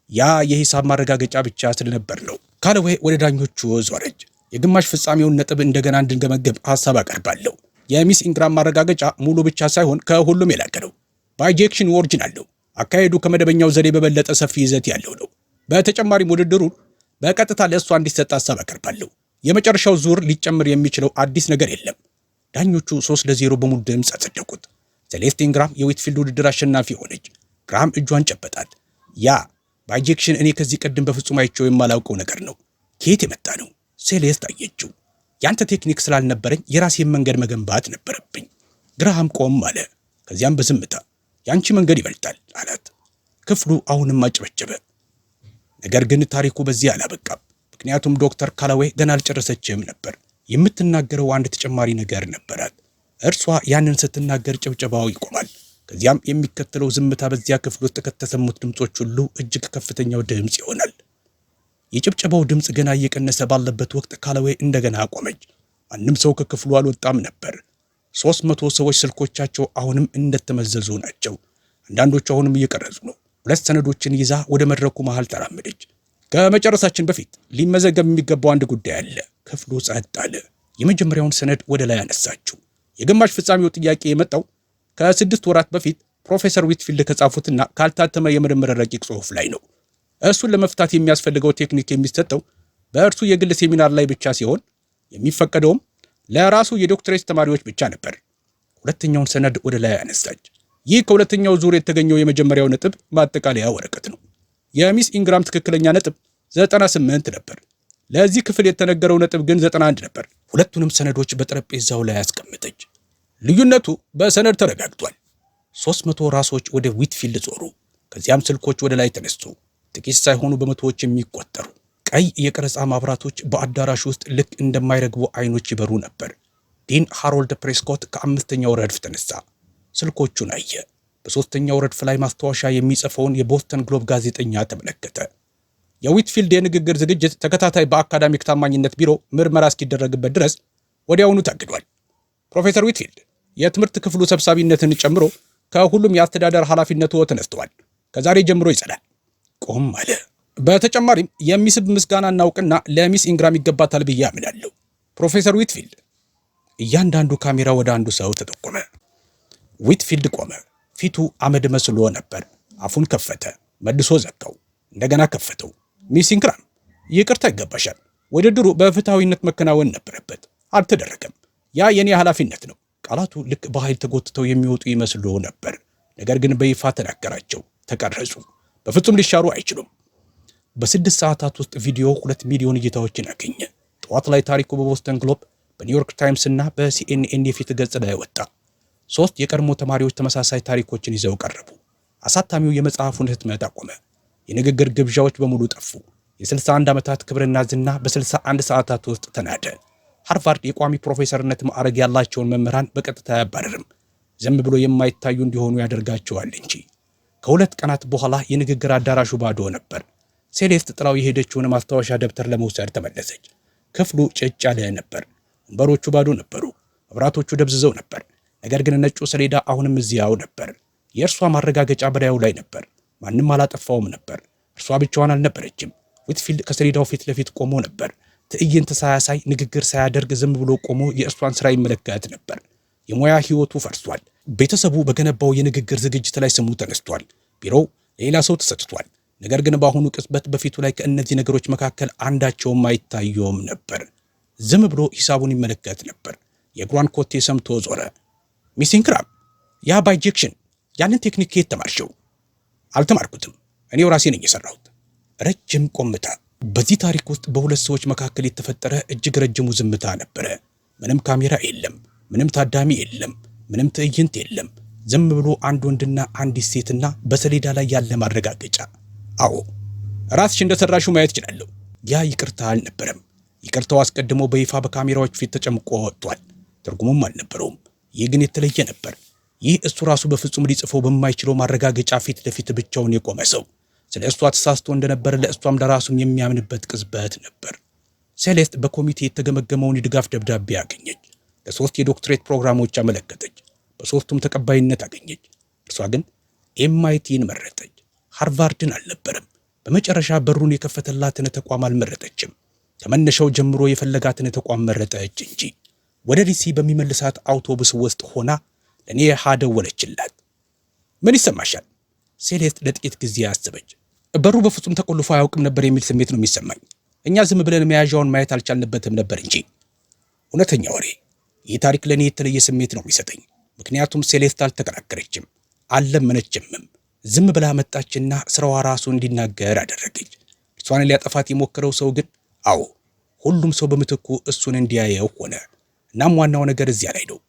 ያ የሂሳብ ማረጋገጫ ብቻ ስለነበር ነው። ካለዌይ ወደ ዳኞቹ ዞረች። የግማሽ ፍጻሜውን ነጥብ እንደገና እንድንገመገም ሐሳብ አቀርባለሁ። የሚስ ኢንግራም ማረጋገጫ ሙሉ ብቻ ሳይሆን ከሁሉም የላቀ ነው። ባይጀክሽን ኦሪጂናል ነው። አካሄዱ ከመደበኛው ዘዴ በበለጠ ሰፊ ይዘት ያለው ነው። በተጨማሪም ውድድሩን በቀጥታ ለእሷ እንዲሰጥ ሐሳብ አቀርባለሁ። የመጨረሻው ዙር ሊጨምር የሚችለው አዲስ ነገር የለም። ዳኞቹ 3-0 በሙሉ ድምፅ አጸደቁት። ሴሌስት ኢንግራም የዊትፊልድ ውድድር አሸናፊ ሆነች። ግራም እጇን ጨበጣት። ያ ባይጀክሽን እኔ ከዚህ ቀደም በፍጹም አይቼው የማላውቀው ነገር ነው። ከየት የመጣ ነው? ሴሌስት አየችው። ያንተ ቴክኒክ ስላልነበረኝ የራሴን መንገድ መገንባት ነበረብኝ። ግራም ቆም አለ። ከዚያም በዝምታ ያንቺ መንገድ ይበልጣል አላት። ክፍሉ አሁንም አጨበጨበ። ነገር ግን ታሪኩ በዚህ አላበቃም። ምክንያቱም ዶክተር ካላዌይ ገና አልጨረሰችም ነበር። የምትናገረው አንድ ተጨማሪ ነገር ነበራት። እርሷ ያንን ስትናገር ጭብጨባው ይቆማል። ከዚያም የሚከተለው ዝምታ በዚያ ክፍል ውስጥ ከተሰሙት ድምጾች ሁሉ እጅግ ከፍተኛው ድምጽ ይሆናል። የጭብጨባው ድምጽ ገና እየቀነሰ ባለበት ወቅት ካላዌይ እንደገና ቆመች። ማንም ሰው ከክፍሉ አልወጣም ነበር። 300 ሰዎች ስልኮቻቸው አሁንም እንደተመዘዙ ናቸው። አንዳንዶቹ አሁንም እየቀረጹ ነው። 2 ሰነዶችን ይዛ ወደ መድረኩ መሃል ተራመደች። ከመጨረሳችን በፊት ሊመዘገብ የሚገባው አንድ ጉዳይ አለ። ክፍሉ ጸጥ አለ። የመጀመሪያውን ሰነድ ወደ ላይ አነሳችው። የግማሽ ፍጻሜው ጥያቄ የመጣው ከ6 ወራት በፊት ፕሮፌሰር ዊትፊልድ ከጻፉትና ካልታተመ የምርምር ረቂቅ ጽሑፍ ላይ ነው። እሱን ለመፍታት የሚያስፈልገው ቴክኒክ የሚሰጠው በእርሱ የግል ሴሚናር ላይ ብቻ ሲሆን የሚፈቀደውም ለራሱ የዶክትሬት ተማሪዎች ብቻ ነበር። ሁለተኛውን ሰነድ ወደ ላይ አነሳች። ይህ ከሁለተኛው ዙር የተገኘው የመጀመሪያው ነጥብ ማጠቃለያ ወረቀት ነው። የሚስ ኢንግራም ትክክለኛ ነጥብ 98 ነበር። ለዚህ ክፍል የተነገረው ነጥብ ግን 91 ነበር። ሁለቱንም ሰነዶች በጠረጴዛው ላይ አስቀመጠች። ልዩነቱ በሰነድ ተረጋግጧል። 300 ራሶች ወደ ዊትፊልድ ዞሩ። ከዚያም ስልኮች ወደ ላይ ተነሱ። ጥቂት ሳይሆኑ በመቶዎች የሚቆጠሩ ቀይ የቀረጻ ማብራቶች በአዳራሽ ውስጥ ልክ እንደማይረግቡ አይኖች ይበሩ ነበር። ዲን ሃሮልድ ፕሬስኮት ከ5ኛው ረድፍ ተነሳ። ስልኮቹን አየ። በ3ኛው ረድፍ ላይ ማስታወሻ የሚጽፈውን የቦስተን ግሎብ ጋዜጠኛ ተመለከተ። የዊትፊልድ የንግግር ዝግጅት ተከታታይ በአካዳሚክ ታማኝነት ቢሮ ምርመራ እስኪደረግበት ድረስ ወዲያውኑ ታግዷል። ፕሮፌሰር ዊትፊልድ የትምህርት ክፍሉ ሰብሳቢነትን ጨምሮ ከሁሉም የአስተዳደር ኃላፊነቱ ተነስተዋል። ከዛሬ ጀምሮ ይጸዳል። ቆም አለ። በተጨማሪም የሚስብ ምስጋና እናውቅና ለሚስ ኢንግራም ይገባታል ብዬ አምናለሁ። ፕሮፌሰር ዊትፊልድ። እያንዳንዱ ካሜራ ወደ አንዱ ሰው ተጠቆመ። ዊትፊልድ ቆመ። ፊቱ አመድ መስሎ ነበር። አፉን ከፈተ፣ መልሶ ዘጋው፣ እንደገና ከፈተው። ሚስ ኢንግራም ይቅርታ ይገባሻል። ውድድሩ በፍትሐዊነት መከናወን ነበረበት፣ አልተደረገም። ያ የኔ ኃላፊነት ነው። ቃላቱ ልክ በኃይል ተጎትተው የሚወጡ ይመስሉ ነበር። ነገር ግን በይፋ ተናገራቸው፣ ተቀረጹ፣ በፍጹም ሊሻሩ አይችሉም። በ6 ሰዓታት ውስጥ ቪዲዮ 2 ሚሊዮን እይታዎችን አገኘ። ጠዋት ላይ ታሪኩ በቦስተን ግሎብ፣ በኒውዮርክ ታይምስ እና በሲኤንኤን የፊት ገጽ ላይ ወጣ። 3 የቀድሞ ተማሪዎች ተመሳሳይ ታሪኮችን ይዘው ቀረቡ። አሳታሚው የመጽሐፉን ህትመት አቆመ። የንግግር ግብዣዎች በሙሉ ጠፉ። የ61 ዓመታት ክብርና ዝና በ61 ሰዓታት ውስጥ ተናደ። ሃርቫርድ የቋሚ ፕሮፌሰርነት ማዕረግ ያላቸውን መምህራን በቀጥታ አያባረርም፣ ዝም ብሎ የማይታዩ እንዲሆኑ ያደርጋቸዋል እንጂ። ከ2 ቀናት በኋላ የንግግር አዳራሹ ባዶ ነበር። ሴሌስት ጥላው የሄደችውን ማስታወሻ ደብተር ለመውሰድ ተመለሰች። ክፍሉ ጭጭ ያለ ነበር። ወንበሮቹ ባዶ ነበሩ። መብራቶቹ ደብዝዘው ነበር። ነገር ግን ነጩ ሰሌዳ አሁንም እዚያው ነበር። የእርሷ ማረጋገጫ በላዩ ላይ ነበር። ማንም አላጠፋውም ነበር። እርሷ ብቻዋን አልነበረችም። ዊትፊልድ ከሰሌዳው ፊት ለፊት ቆሞ ነበር። ትዕይንት ሳያሳይ፣ ንግግር ሳያደርግ ዝም ብሎ ቆሞ የእርሷን ስራ ይመለከት ነበር። የሙያ ህይወቱ ፈርሷል። ቤተሰቡ በገነባው የንግግር ዝግጅት ላይ ስሙ ተነስቷል። ቢሮው ሌላ ሰው ተሰጥቷል። ነገር ግን በአሁኑ ቅጽበት በፊቱ ላይ ከእነዚህ ነገሮች መካከል አንዳቸውም አይታየውም ነበር። ዝም ብሎ ሂሳቡን ይመለከት ነበር። የእግሯን ኮቴ ሰምቶ ዞረ። ሚስ ኢንግራም፣ ያ ባይጀክሽን፣ ያንን ቴክኒክ የት ተማርሽው? አልተማርኩትም፣ እኔው ራሴ ነኝ የሰራሁት። ረጅም ቆምታ። በዚህ ታሪክ ውስጥ በሁለት ሰዎች መካከል የተፈጠረ እጅግ ረጅሙ ዝምታ ነበረ። ምንም ካሜራ የለም፣ ምንም ታዳሚ የለም፣ ምንም ትዕይንት የለም። ዝም ብሎ አንድ ወንድና አንዲት ሴትና በሰሌዳ ላይ ያለ ማረጋገጫ። አዎ ራስሽ እንደሰራሽው ማየት እችላለሁ። ያ ይቅርታ አልነበረም። ይቅርታው አስቀድሞ በይፋ በካሜራዎች ፊት ተጨምቆ ወጥቷል። ትርጉሙም አልነበረውም። ይህ ግን የተለየ ነበር። ይህ እሱ ራሱ በፍጹም ሊጽፈው በማይችለው ማረጋገጫ ፊት ለፊት ብቻውን የቆመ ሰው። ስለ እሷ ተሳስቶ እንደነበር ለእሷም ለራሱም የሚያምንበት ቅጽበት ነበር። ሴሌስት በኮሚቴ የተገመገመውን የድጋፍ ደብዳቤ አገኘች። ለሶስት የዶክትሬት ፕሮግራሞች አመለከተች። በሶስቱም ተቀባይነት አገኘች። እርሷ ግን ኤምአይቲን መረጠች። ሃርቫርድን አልነበረም። በመጨረሻ በሩን የከፈተላትን ተቋም አልመረጠችም። ከመነሻው ጀምሮ የፈለጋትን ተቋም መረጠች እንጂ። ወደ ዲሲ በሚመልሳት አውቶቡስ ውስጥ ሆና ለኔ ደወለችላት። ምን ይሰማሻል? ሴሌስት ለጥቂት ጊዜ አሰበች። በሩ በፍጹም ተቆልፎ አያውቅም ነበር የሚል ስሜት ነው የሚሰማኝ። እኛ ዝም ብለን መያዣውን ማየት አልቻልንበትም ነበር እንጂ። እውነተኛ ወሬ። ይህ ታሪክ ለኔ የተለየ ስሜት ነው የሚሰጠኝ። ምክንያቱም ሴሌስት አልተከራከረችም፣ አልለመነችምም። ዝም ብላ መጣችና ስራዋ ራሱ እንዲናገር አደረገች። እርሷን ሊያጠፋት የሞከረው ሰው ግን አዎ፣ ሁሉም ሰው በምትኩ እሱን እንዲያየው ሆነ። እናም ዋናው ነገር እዚያ ላይ ነው።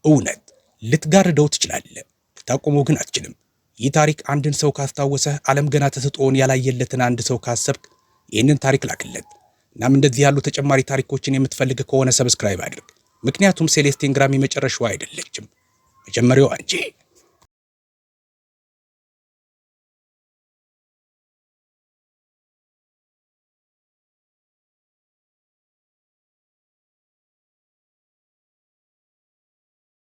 እውነት ልትጋርደው ትችላለህ፣ ልታቆመው ግን አትችልም። ይህ ታሪክ አንድን ሰው ካስታወሰህ፣ ዓለም ገና ተሰጥኦውን ያላየለትን አንድ ሰው ካሰብክ ይህንን ታሪክ ላክለት። እናም እንደዚህ ያሉ ተጨማሪ ታሪኮችን የምትፈልግ ከሆነ ሰብስክራይብ አድርግ። ምክንያቱም ሴሌስቴን ግራም የመጨረሻዋ አይደለችም፣ መጀመሪያዋ እንጂ።